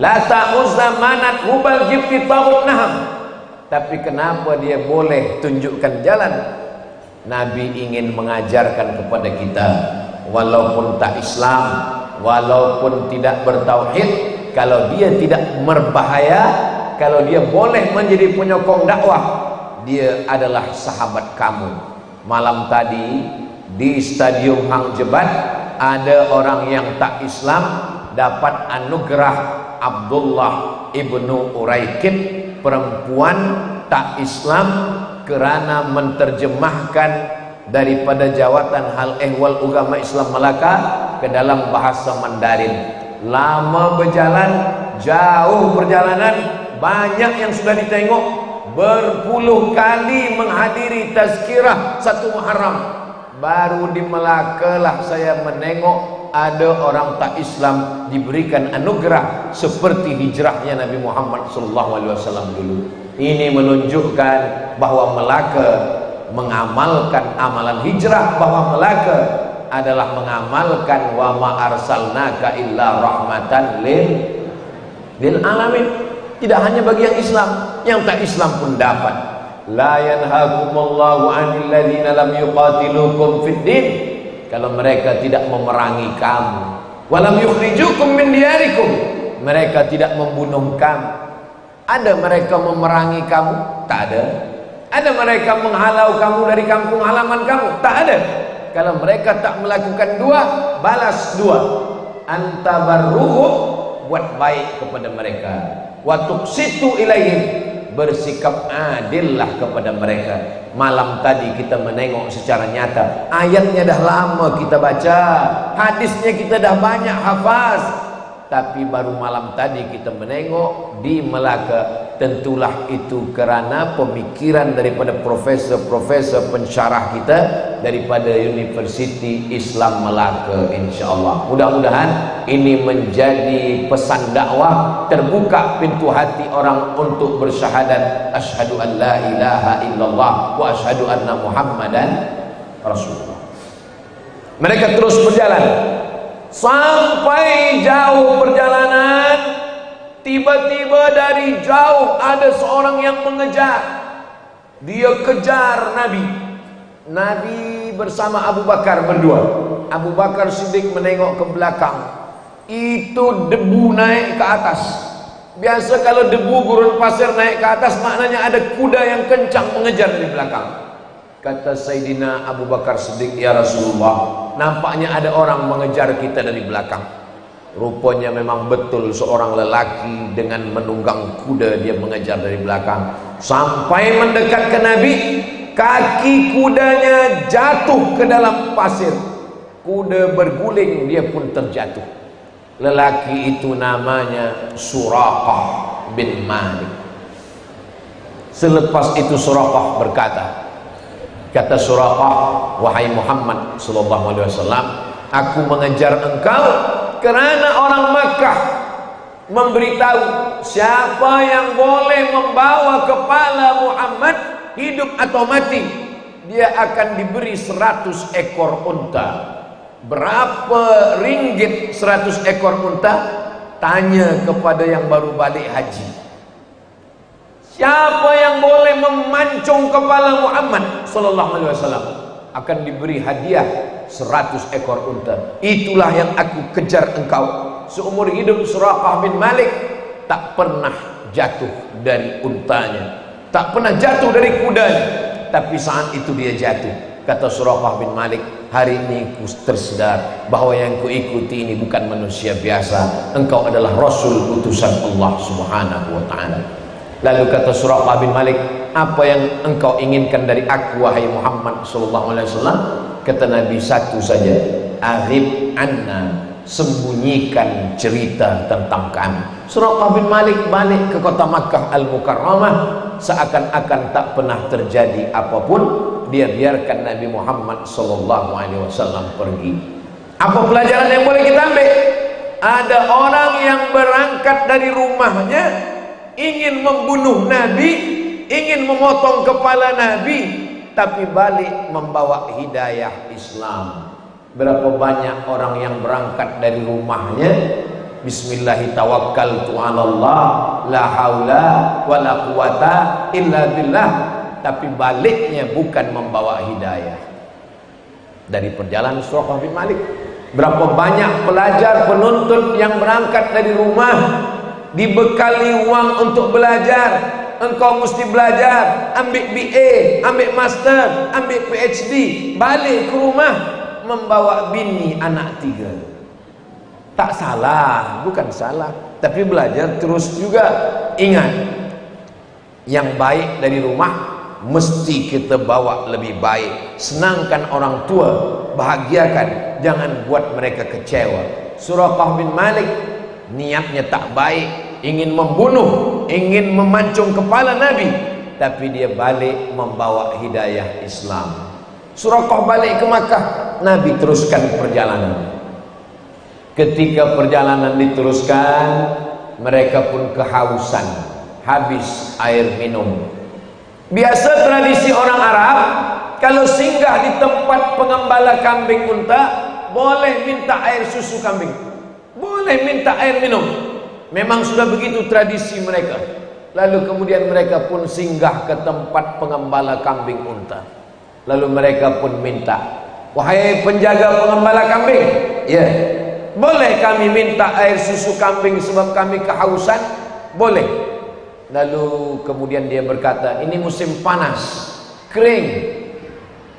Lata, Uzza, Manat, Hubal, Jibti, Taghut, Naham. Tapi kenapa dia boleh tunjukkan jalan? Nabi ingin mengajarkan kepada kita, walaupun tak Islam, walaupun tidak bertauhid, kalau dia tidak berbahaya, kalau dia boleh menjadi penyokong dakwah, dia adalah sahabat kamu. Malam tadi di Stadium Hang Jebat ada orang yang tak Islam dapat anugerah Abdullah ibnu Uraikid, perempuan tak Islam, kerana menterjemahkan daripada jawatan hal ehwal agama Islam Melaka ke dalam bahasa Mandarin. Lama berjalan, jauh perjalanan, banyak yang sudah ditengok, berpuluh kali menghadiri tazkirah 1 Muharram. Baru di Melaka lah saya menengok ada orang tak Islam diberikan anugerah seperti hijrahnya Nabi Muhammad SAW dulu. Ini menunjukkan bahwa Melaka mengamalkan amalan hijrah, bahwa Melaka adalah mengamalkan wa ma arsalnaka illa rahmatan lil alamin. Tidak hanya bagi yang Islam, yang tak Islam pun dapat. La yanhakumullahu 'anil ladzina lam yuqatilukum fid din. Kalau mereka tidak memerangi kamu, walam yukhrijukum min diyarikum, mereka tidak membunuh kamu. Ada mereka memerangi kamu? Tak ada. Ada mereka menghalau kamu dari kampung halaman kamu? Tak ada. Kalau mereka tak melakukan dua, balas dua. Antabarruhu, buat baik kepada mereka. Wa tuqsitu ilaihim, bersikap adillah kepada mereka. Malam tadi kita menengok secara nyata, ayatnya dah lama kita baca, hadisnya kita dah banyak hafaz, tapi baru malam tadi kita menengok di Melaka. Tentulah itu kerana pemikiran daripada profesor-profesor pensyarah kita daripada Universiti Islam Melaka, insyaAllah. Mudah-mudahan ini menjadi pesan dakwah, terbuka pintu hati orang untuk bersyahadat asyhadu an la ilaha illallah wa asyhadu anna Muhammadan Rasulullah. Mereka terus berjalan sampai jauh perjalanan. Tiba-tiba dari jauh ada seorang yang mengejar. Dia kejar Nabi. Nabi bersama Abu Bakar berdua. Abu Bakar Siddiq menengok ke belakang. Itu debu naik ke atas. Biasa kalau debu gurun pasir naik ke atas, maknanya ada kuda yang kencang mengejar dari belakang. Kata Sayyidina Abu Bakar Siddiq, ya Rasulullah, nampaknya ada orang mengejar kita dari belakang. Rupanya memang betul seorang lelaki dengan menunggang kuda, dia mengejar dari belakang. Sampai mendekat ke Nabi, kaki kudanya jatuh ke dalam pasir. Kuda berguling, dia pun terjatuh. Lelaki itu namanya Suraqah bin Malik. Selepas itu Suraqah berkata, kata Suraqah, wahai Muhammad sallallahu alaihi wasallam, aku mengejar engkau kerana orang Makkah memberitahu siapa yang boleh membawa kepala Muhammad hidup atau mati, dia akan diberi 100 ekor unta. Berapa ringgit 100 ekor unta? Tanya kepada yang baru balik haji. Siapa yang boleh memancung kepala Muhammad sallallahu alaihi wasallam akan diberi hadiah 100 ekor unta. Itulah yang aku kejar engkau. Seumur hidup Suraqah bin Malik tak pernah jatuh dari untanya, tak pernah jatuh dari kudanya, tapi saat itu dia jatuh. Kata Suraqah bin Malik, hari ini ku tersedar bahwa yang ku ikuti ini bukan manusia biasa, engkau adalah Rasul utusan Allah subhanahu wa ta'ala. Lalu kata Suraqah bin Malik, apa yang engkau inginkan dari aku wahai Muhammad sallallahu alaihi wasallam? Kata Nabi, satu saja, aghib anna, sembunyikan cerita tentang kami. Suraqah bin Malik balik ke kota Makkah Al-Mukarramah, seakan-akan tak pernah terjadi apapun. Dia biarkan Nabi Muhammad sallallahu alaihi wasallam pergi. Apa pelajaran yang boleh kita ambil? ada orang yang berangkat dari rumahnya ingin membunuh Nabi, ingin memotong kepala Nabi, tapi balik membawa hidayah Islam. Berapa banyak orang yang berangkat dari rumahnya, bismillahi tawakkaltu 'alallah, la haula wala quwata illa billah, tapi baliknya bukan membawa hidayah. Dari perjalanan Suraqah bin Malik, berapa banyak pelajar penuntut yang berangkat dari rumah, dibekali uang untuk belajar. Engkau mesti belajar, ambil BA, ambil master, ambil PhD, balik ke rumah membawa bini anak 3. Tak salah, bukan salah, tapi belajar terus juga. Ingat, yang baik dari rumah mesti kita bawa lebih baik. Senangkan orang tua, bahagiakan, jangan buat mereka kecewa. Suraqah bin Malik niatnya tak baik, ingin membunuh, ingin memancung kepala Nabi, tapi dia balik membawa hidayah Islam. Suraqah balik ke Makkah, Nabi teruskan perjalanan. Ketika perjalanan diteruskan, mereka pun kehausan, habis air minum. Biasa tradisi orang Arab, kalau singgah di tempat pengembala kambing unta, boleh minta air susu kambing, boleh minta air minum. Memang sudah begitu tradisi mereka. Lalu kemudian mereka pun singgah ke tempat pengembala kambing unta. Lalu mereka pun minta, wahai penjaga pengembala kambing, ya, boleh kami minta air susu kambing sebab kami kehausan? Boleh. Lalu kemudian dia berkata, ini musim panas, kering,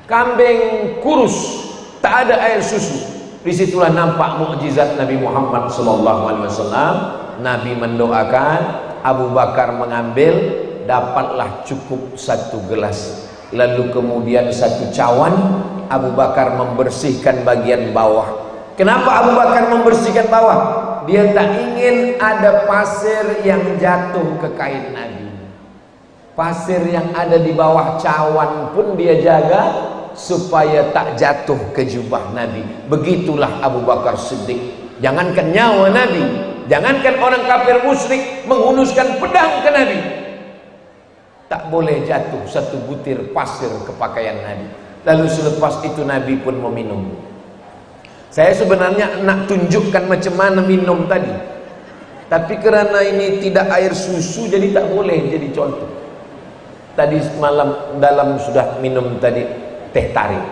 kambing kurus, tak ada air susu. Disitulah nampak mukjizat Nabi Muhammad SAW. Nabi mendoakan, Abu Bakar mengambil, dapatlah cukup 1 gelas. Lalu kemudian 1 cawan, Abu Bakar membersihkan bagian bawah. Kenapa Abu Bakar membersihkan bawah? Dia tak ingin ada pasir yang jatuh ke kain Nabi. Pasir yang ada di bawah cawan pun dia jaga supaya tak jatuh ke jubah Nabi. Begitulah Abu Bakar Siddiq. Jangankan nyawa Nabi, jangankan orang kafir musyrik menghunuskan pedang ke Nabi, tak boleh jatuh 1 butir pasir ke pakaian Nabi. Lalu selepas itu Nabi pun meminum. Saya sebenarnya nak tunjukkan macam mana minum tadi, tapi kerana ini tidak air susu, jadi tak boleh jadi contoh. Tadi malam dalam sudah minum tadi teh tarik.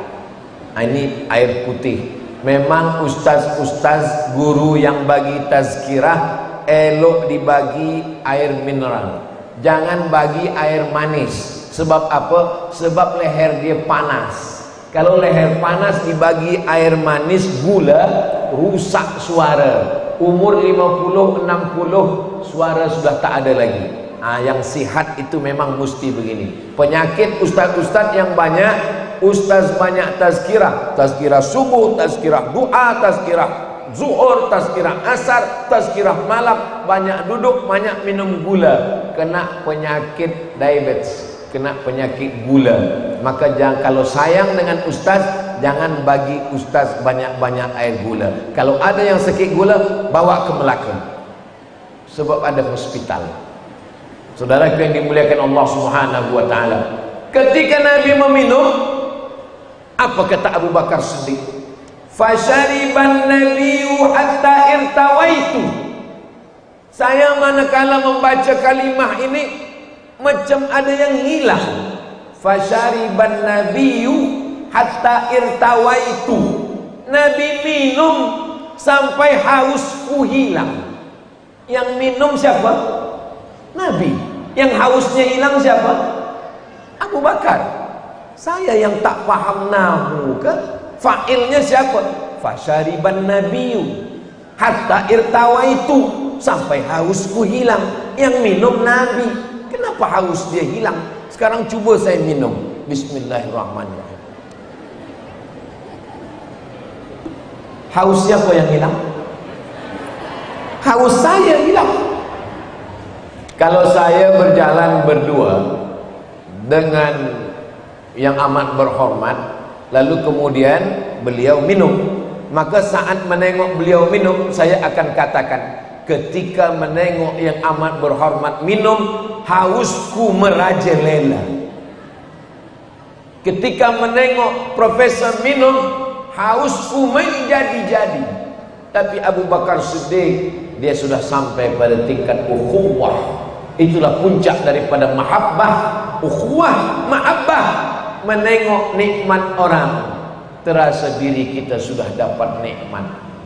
Ini air putih. Memang ustaz-ustaz guru yang bagi tazkirah elok dibagi air mineral, jangan bagi air manis. Sebab apa? Sebab leher dia panas. Kalau leher panas dibagi air manis gula, rusak suara. Umur 50-60 suara sudah tak ada lagi. Yang sihat itu memang mesti begini. Penyakit ustaz-ustaz yang banyak, ustaz banyak tazkirah, tazkirah subuh, tazkirah duha, tazkirah zuhur, tazkirah asar, tazkirah malam, banyak duduk, banyak minum gula, kena penyakit diabetes, kena penyakit gula. Maka jangan, kalau sayang dengan ustaz, jangan bagi ustaz banyak-banyak air gula. Kalau ada yang sakit gula, bawa ke Melaka, sebab ada hospital. Saudara yang dimuliakan Allah Subhanahu wa taala, ketika Nabi meminum, apa kata Abu Bakar Siddiq? Fasyariban nabiyyu hatta irtawaitu. Saya manakala membaca kalimah ini macam ada yang hilang. Fasyariban nabiyyu hatta irtawaitu. Nabi minum sampai hausku hilang. Yang minum siapa? Nabi. Yang hausnya hilang siapa? Abu Bakar. Saya yang tak paham nahu ke? Fa'ilnya siapa? Fasyariban nabiyyu hatta irtawaitu, sampai hausku hilang. Yang minum Nabi. Kenapa haus dia hilang? Sekarang cuba saya minum. Bismillahirrahmanirrahim. Haus siapa yang hilang? Haus saya hilang. Kalau saya berjalan berdua dengan yang amat berhormat, lalu kemudian beliau minum, Maka saat menengok beliau minum, saya akan katakan, ketika menengok yang amat berhormat minum, hausku merajalela. Ketika menengok profesor minum, hausku menjadi-jadi. Tapi Abu Bakar Siddiq, dia sudah sampai pada tingkat ukhuwah. Itulah puncak daripada mahabbah, ukhuwah, mahabbah. Menengok nikmat orang, terasa diri kita sudah dapat nikmat.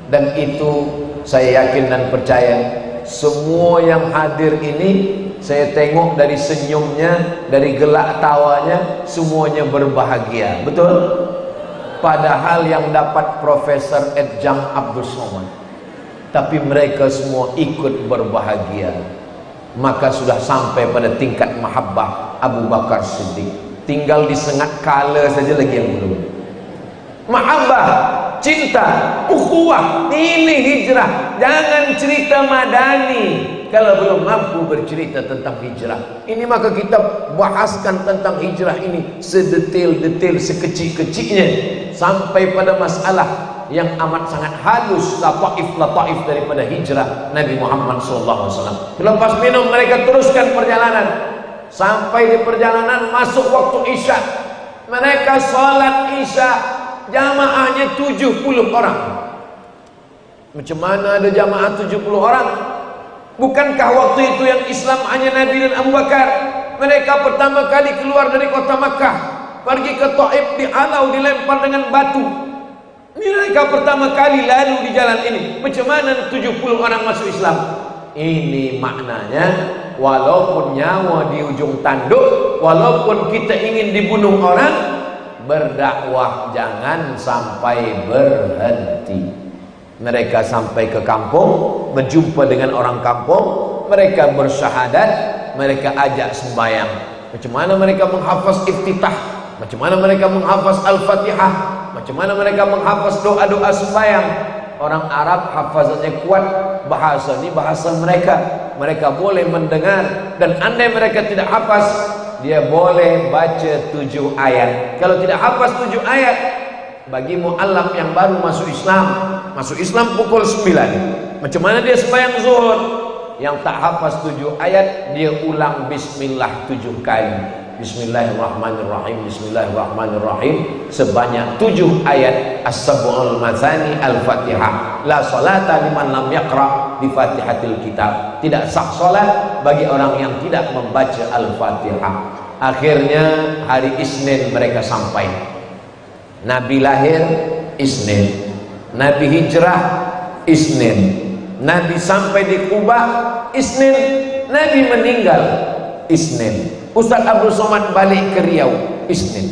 Dan itu saya yakin dan percaya, semua yang hadir ini, saya tengok dari senyumnya, dari gelak tawanya, semuanya berbahagia. Betul? Padahal yang dapat Profesor Edjam Abdul Somad, tapi mereka semua ikut berbahagia. Maka sudah sampai pada tingkat mahabbah Abu Bakar Siddiq. Tinggal disengat kala saja lagi yang belum. Mahabbah, cinta, ukhuwah, ini hijrah. Jangan cerita Madani kalau belum mampu bercerita tentang hijrah. Ini maka kita bahaskan tentang hijrah ini sedetail-detail, sekecil-kecilnya, sampai pada masalah yang amat sangat halus, lataif daripada hijrah Nabi Muhammad SAW. Lepas minum, mereka teruskan perjalanan. Sampai di perjalanan masuk waktu Isya. Mereka sholat Isya, jamaahnya 70 orang. Macam mana ada jamaah 70 orang? Bukankah waktu itu yang Islam hanya Nabi dan Abu Bakar? Mereka pertama kali keluar dari kota Makkah, pergi ke Taif, dihalau, dilempar dengan batu. Mereka pertama kali lalu di jalan ini. Macam mana 70 orang masuk Islam? Ini maknanya, walaupun nyawa di ujung tanduk, walaupun kita ingin dibunuh orang, berdakwah jangan sampai berhenti. Mereka sampai ke kampung, berjumpa dengan orang kampung, mereka bersyahadat, mereka ajak sembahyang. Macam mana mereka menghafaz iftitah, macam mana mereka menghafaz Al-Fatihah, macam mana mereka menghafaz doa-doa sembahyang. Orang Arab hafazannya kuat, bahasa ini bahasa mereka. Mereka boleh mendengar, dan andai mereka tidak hafaz, dia boleh baca 7 ayat. Kalau tidak hafaz 7 ayat, bagi mu'alaf yang baru masuk Islam pukul 9. Macam mana dia sembahyang zuhur? Yang tak hafaz 7 ayat, dia ulang bismillah 7 kali. Bismillahirrahmanirrahim, Bismillahirrahmanirrahim, sebanyak 7 ayat. As-sab'ul mathani al-Fatihah. La salata liman lam yaqra bi Fatihatil kitab. Tidak sah salat bagi orang yang tidak membaca Al-Fatihah. Akhirnya hari Isnin mereka sampai. Nabi lahir Isnin, Nabi hijrah Isnin, Nabi sampai di Kuba Isnin, Nabi meninggal Isnin. Ustaz Abdul Somad balik ke Riau Isnin.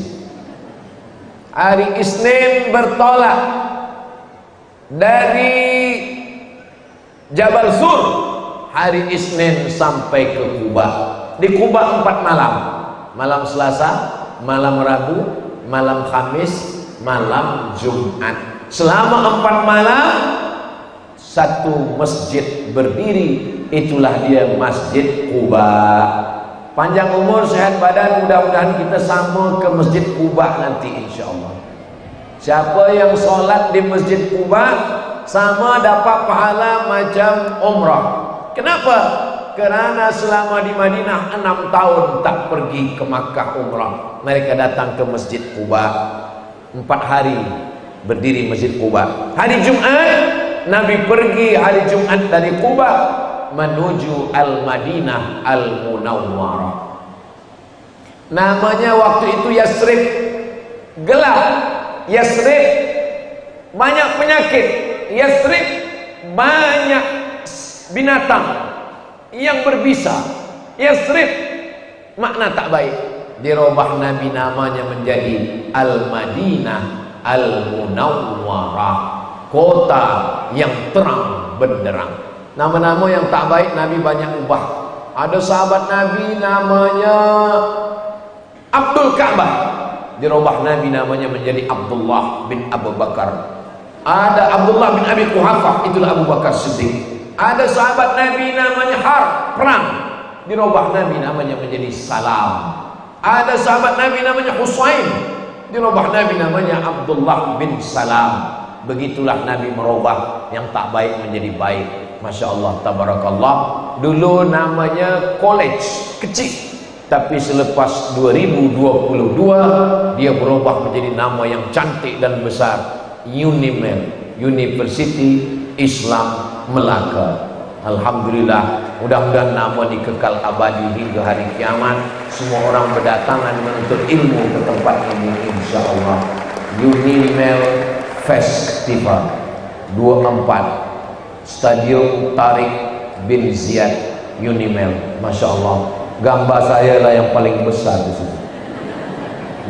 Hari Isnin bertolak dari Jabal Sur. Hari Isnin sampai ke Kuba. Di Kuba 4 malam. Malam Selasa, malam Rabu, malam Khamis, malam Jumat. Selama 4 malam, satu masjid berdiri. Itulah dia Masjid Kuba. Panjang umur, sehat badan, mudah-mudahan kita sama ke Masjid Kuba nanti insya-Allah. Siapa yang solat di Masjid Kuba sama dapat pahala macam umrah. Kenapa? Kerana selama di Madinah 6 tahun tak pergi ke Makkah umrah. Mereka datang ke Masjid Kuba 4 hari berdiri Masjid Kuba. Hari Jumat Nabi pergi hari Jumat dari Kuba menuju Al-Madinah Al-Munawwarah. Namanya waktu itu Yasrib, gelap. Yasrib banyak penyakit. Yasrib banyak binatang yang berbisa. Yasrib makna tak baik. Dirubah Nabi namanya menjadi Al-Madinah Al-Munawwarah, kota yang terang benderang. Nama-nama yang tak baik Nabi banyak ubah. Ada sahabat Nabi namanya Abdul Ka'bah, dirubah Nabi namanya menjadi Abdullah bin Abu Bakar. Ada Abdullah bin Abi Quhafah, itulah Abu Bakar Siddiq. Ada sahabat Nabi namanya Harb, perang, dirubah Nabi namanya menjadi Salam. Ada sahabat Nabi namanya Husain, dirubah Nabi namanya Abdullah bin Salam. Begitulah Nabi merubah yang tak baik menjadi baik. Masya Allah, tabarakallah. Dulu namanya college, kecil, tapi selepas 2022 dia berubah menjadi nama yang cantik dan besar, UNIMEL, University Islam Melaka. Alhamdulillah, mudah-mudahan nama dikekal abadi hingga hari kiamat. Semua orang berdatangan menuntut ilmu ke tempat ini, insya Allah. UNIMEL Festival 24 Stadium Tariq bin Ziyad, UNIMEL. Masya Allah, gambar saya lah yang paling besar di situ.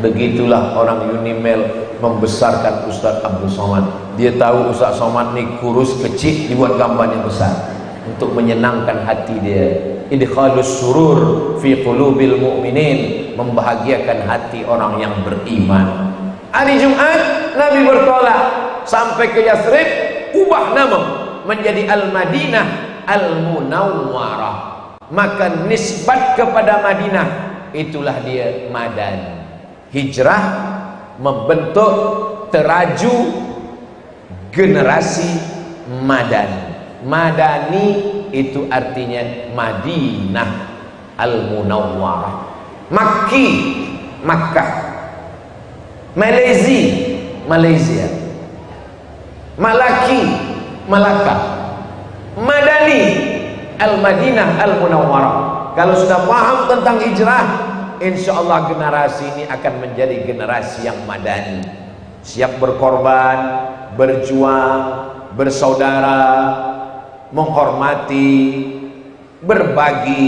Begitulah orang UNIMEL membesarkan Ustaz Abdul Somad. Dia tahu Ustaz Somad ni kurus kecil, dibuat gambarnya besar untuk menyenangkan hati dia. Idkhalus surur fi qulubil mu'minin, membahagiakan hati orang yang beriman. Hari Jumat Nabi bertolak sampai ke Yathrib, ubah nama menjadi Al-Madinah Al-Munawwarah. Maka nisbat kepada Madinah, itulah dia Madani. Hijrah membentuk teraju generasi Madani. Madani itu artinya Madinah Al-Munawwarah. Makki, Makkah. Malaysia. Malaki, Malaka. Madani, Al-Madinah Al-Munawwarah. Kalau sudah paham tentang hijrah, insya Allah generasi ini akan menjadi generasi yang madani, siap berkorban, berjuang, bersaudara, menghormati, berbagi,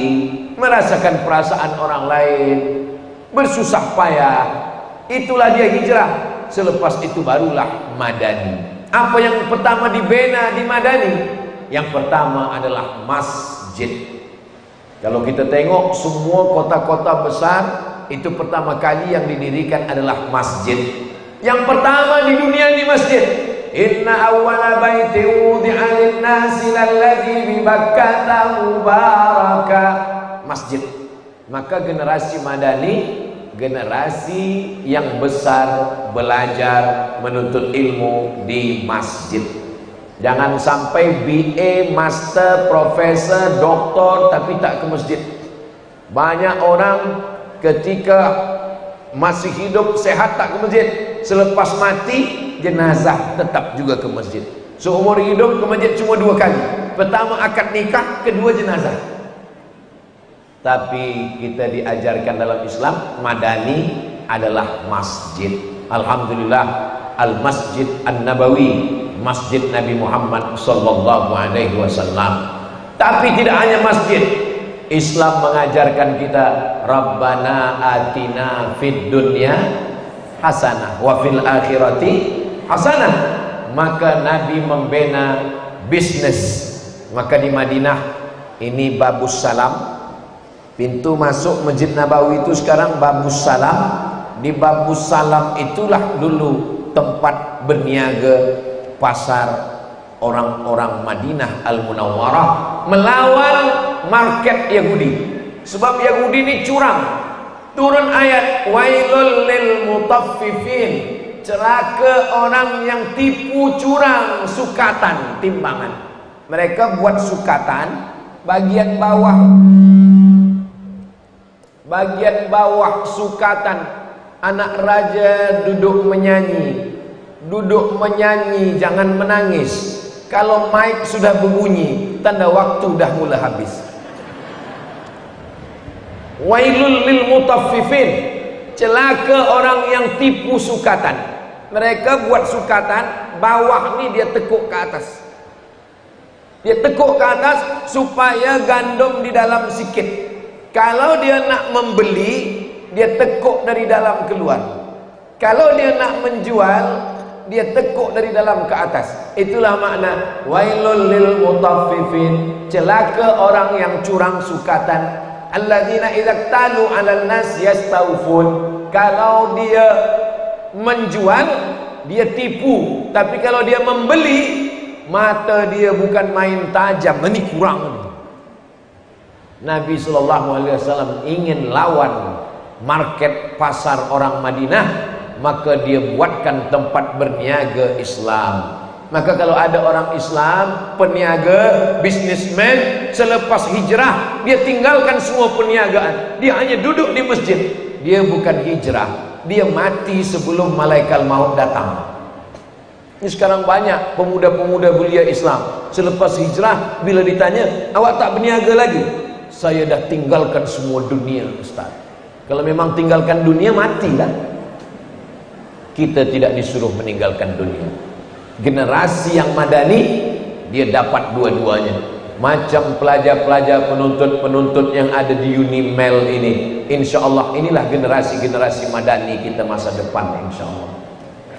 merasakan perasaan orang lain, bersusah payah. Itulah dia hijrah. Selepas itu barulah madani. Apa yang pertama dibina di Madani? Yang pertama adalah masjid. Kalau kita tengok semua kota-kota besar, itu pertama kali yang didirikan adalah masjid. Yang pertama di dunia ini masjid. Inna awwala baiti wudi'a lin-nasi lalladzi bi Bakkah mubaraka. Masjid. Maka generasi Madani, generasi yang besar belajar menuntut ilmu di masjid. Jangan sampai BA, master, profesor, doktor tapi tak ke masjid. Banyak orang ketika masih hidup sehat tak ke masjid, selepas mati jenazah tetap juga ke masjid. Seumur hidup ke masjid cuma 2 kali. Pertama akad nikah, kedua jenazah. Tapi kita diajarkan dalam Islam, Madani adalah masjid. Alhamdulillah, Al-Masjid An-Nabawi, Masjid Nabi Muhammad sallallahu alaihi wasallam. Tapi tidak hanya masjid, Islam mengajarkan kita Rabbana atina fid dunya hasanah wa fil akhirati hasanah. Maka Nabi membina bisnis. Maka di Madinah ini Babus Salam, pintu masuk Masjid Nabawi itu sekarang Babus Salam. Di Babus Salam itulah dulu tempat berniaga pasar orang-orang Madinah Al-Munawwarah melawan market Yahudi. Sebab Yahudi ini curang. Turun ayat wailul lil mutaffifin, celaka orang yang tipu curang sukatan timbangan. Mereka buat sukatan bagian bawah sukatan, anak raja duduk menyanyi. Duduk menyanyi, jangan menangis. Kalau mic sudah berbunyi, tanda waktu dah mula habis. Wailul lil mutaffifin, celaka orang yang tipu sukatan. Mereka buat sukatan, bawah ni dia tekuk ke atas. Dia tekuk ke atas supaya gandum di dalam sikit. Kalau dia nak membeli, dia tekuk dari dalam keluar. Kalau dia nak menjual, dia tekuk dari dalam ke atas. Itulah makna wailul lil mutaffifin, celaka orang yang curang sukatan. Alladzina idza talu 'alan nas yastawfun. Kalau dia menjual, dia tipu. Tapi kalau dia membeli, mata dia bukan main tajam. Ini kurang. Nabi SAW ingin lawan market pasar orang Madinah maka dia buatkan tempat berniaga Islam. Maka kalau ada orang Islam, peniaga, bisnismen, selepas hijrah dia tinggalkan semua perniagaan, dia hanya duduk di masjid, dia bukan hijrah, dia mati sebelum malaikat maut datang. Ini sekarang banyak pemuda-pemuda belia Islam, selepas hijrah bila ditanya, awak tak berniaga lagi? Saya dah tinggalkan semua dunia, Ustaz. Kalau memang tinggalkan dunia, matilah. Kita tidak disuruh meninggalkan dunia. Generasi yang madani, dia dapat dua-duanya. Macam pelajar-pelajar, penuntut-penuntut yang ada di Unimel ini, insya Allah inilah generasi-generasi madani kita masa depan, insya Allah.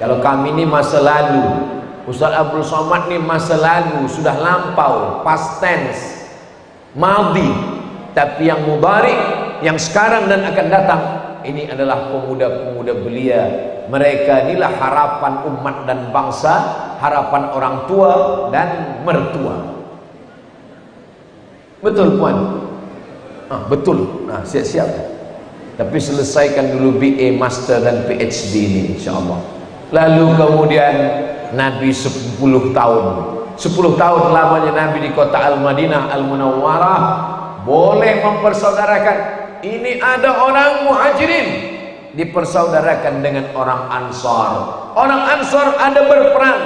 Kalau kami ini masa lalu, Ustaz Abdul Somad ini masa lalu, sudah lampau, past tense, maldi. Tapi yang mudhari, yang sekarang dan akan datang, ini adalah pemuda-pemuda belia. Mereka inilah harapan umat dan bangsa, harapan orang tua dan mertua. Betul puan? Betul. Siap-siap. Tapi selesaikan dulu BA, Master dan PhD ini, insyaAllah. Lalu kemudian Nabi 10 tahun. 10 tahun lamanya Nabi di kota Al-Madinah Al-Munawwarah, boleh mempersaudarakan. Ini ada orang muhajirin dipersaudarakan dengan orang ansar. Orang ansar ada berperang.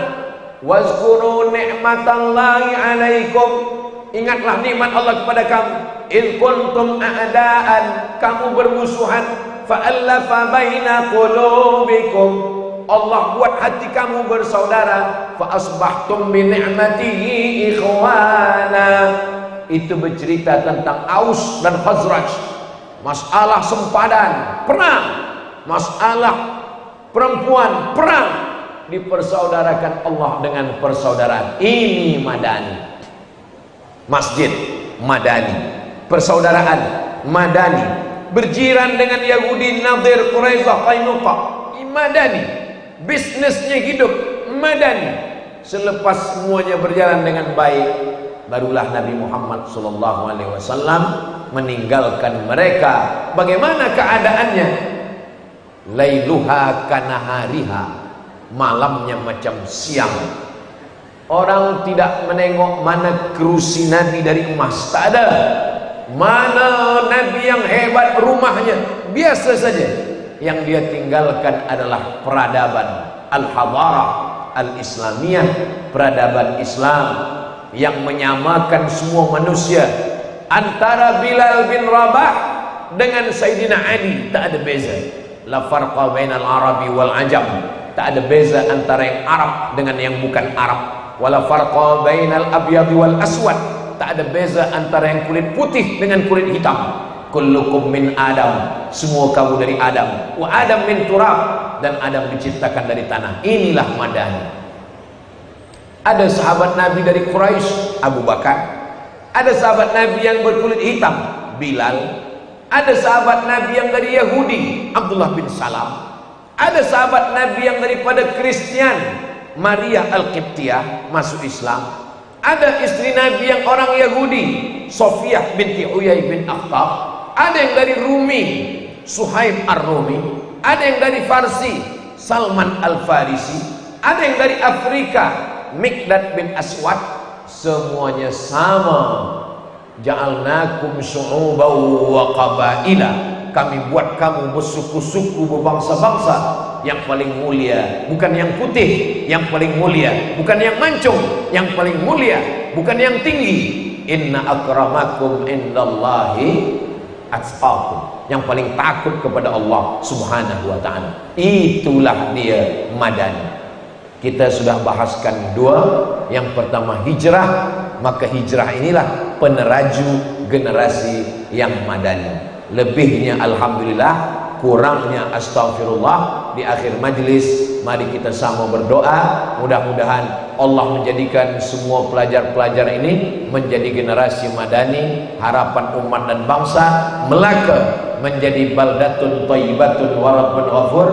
Wazkuru ni'matallahi alaikum, ingatlah nikmat Allah kepada kamu. In kuntum a'daan, kamu bermusuhan. Fa'allafa baina qulubikum, Allah buat hati kamu bersaudara. Fa'asbahtum bi ni'matihi ikhwana. Itu bercerita tentang Aus dan Khazraj. Masalah sempadan, perang. Masalah perempuan, perang. Dipersaudarakan Allah dengan persaudaraan. Ini madani. Masjid madani, persaudaraan madani. Berjiran dengan Yahudi, Nadir, Quraisyah, Qainuqa, madani. Bisnisnya hidup madani. Selepas semuanya berjalan dengan baik, barulah Nabi Muhammad SAW meninggalkan mereka. Bagaimana keadaannya? Lailuha kanahariha, malamnya macam siang. Orang tidak menengok mana kerusi Nabi dari emas, tak ada. Mana Nabi yang hebat rumahnya, biasa saja. Yang dia tinggalkan adalah peradaban al-hadarah al-islamiyah, peradaban Islam yang menyamakan semua manusia. Antara Bilal bin Rabah dengan Sayyidina Ali tak ada beza. La farqa bainal arabi wal ajam, tak ada beza antara yang Arab dengan yang bukan Arab. Wala farqa bainal abyad wal aswad, tak ada beza antara yang kulit putih dengan kulit hitam. Kullukum min Adam, semua kamu dari Adam. Wa Adam min turab, dan Adam diciptakan dari tanah. Inilah madani. Ada sahabat Nabi dari Quraisy, Abu Bakar. Ada sahabat Nabi yang berkulit hitam, Bilal. Ada sahabat Nabi yang dari Yahudi, Abdullah bin Salam. Ada sahabat Nabi yang daripada Kristian, Maria Al-Qibtiyah, masuk Islam. Ada istri Nabi yang orang Yahudi, Sofiyah binti Uyay bin Akhtab. Ada yang dari Rumi, Suhaib Ar-Rumi. Ada yang dari Farsi, Salman Al-Farisi. Ada yang dari Afrika, Mikdad bin Aswad. Semuanya sama. Ja'alnakum syu'uban wa qabaila, kami buat kamu bersuku-suku, berbangsa-bangsa. Yang paling mulia bukan yang putih, yang paling mulia bukan yang mancung, yang paling mulia bukan yang tinggi. Inna akramakum indallahi atqakum, yang paling takut kepada Allah Subhanahu wa ta'ala. Itulah dia madani. Kita sudah bahaskan dua. Yang pertama hijrah, maka hijrah inilah peneraju generasi yang madani. Lebihnya alhamdulillah, kurangnya astaghfirullah. Di akhir majlis mari kita sama berdoa, mudah-mudahan Allah menjadikan semua pelajar-pelajar ini menjadi generasi madani, harapan umat dan bangsa. Melaka menjadi baldatun thayyibatun wa rabbun ghafur.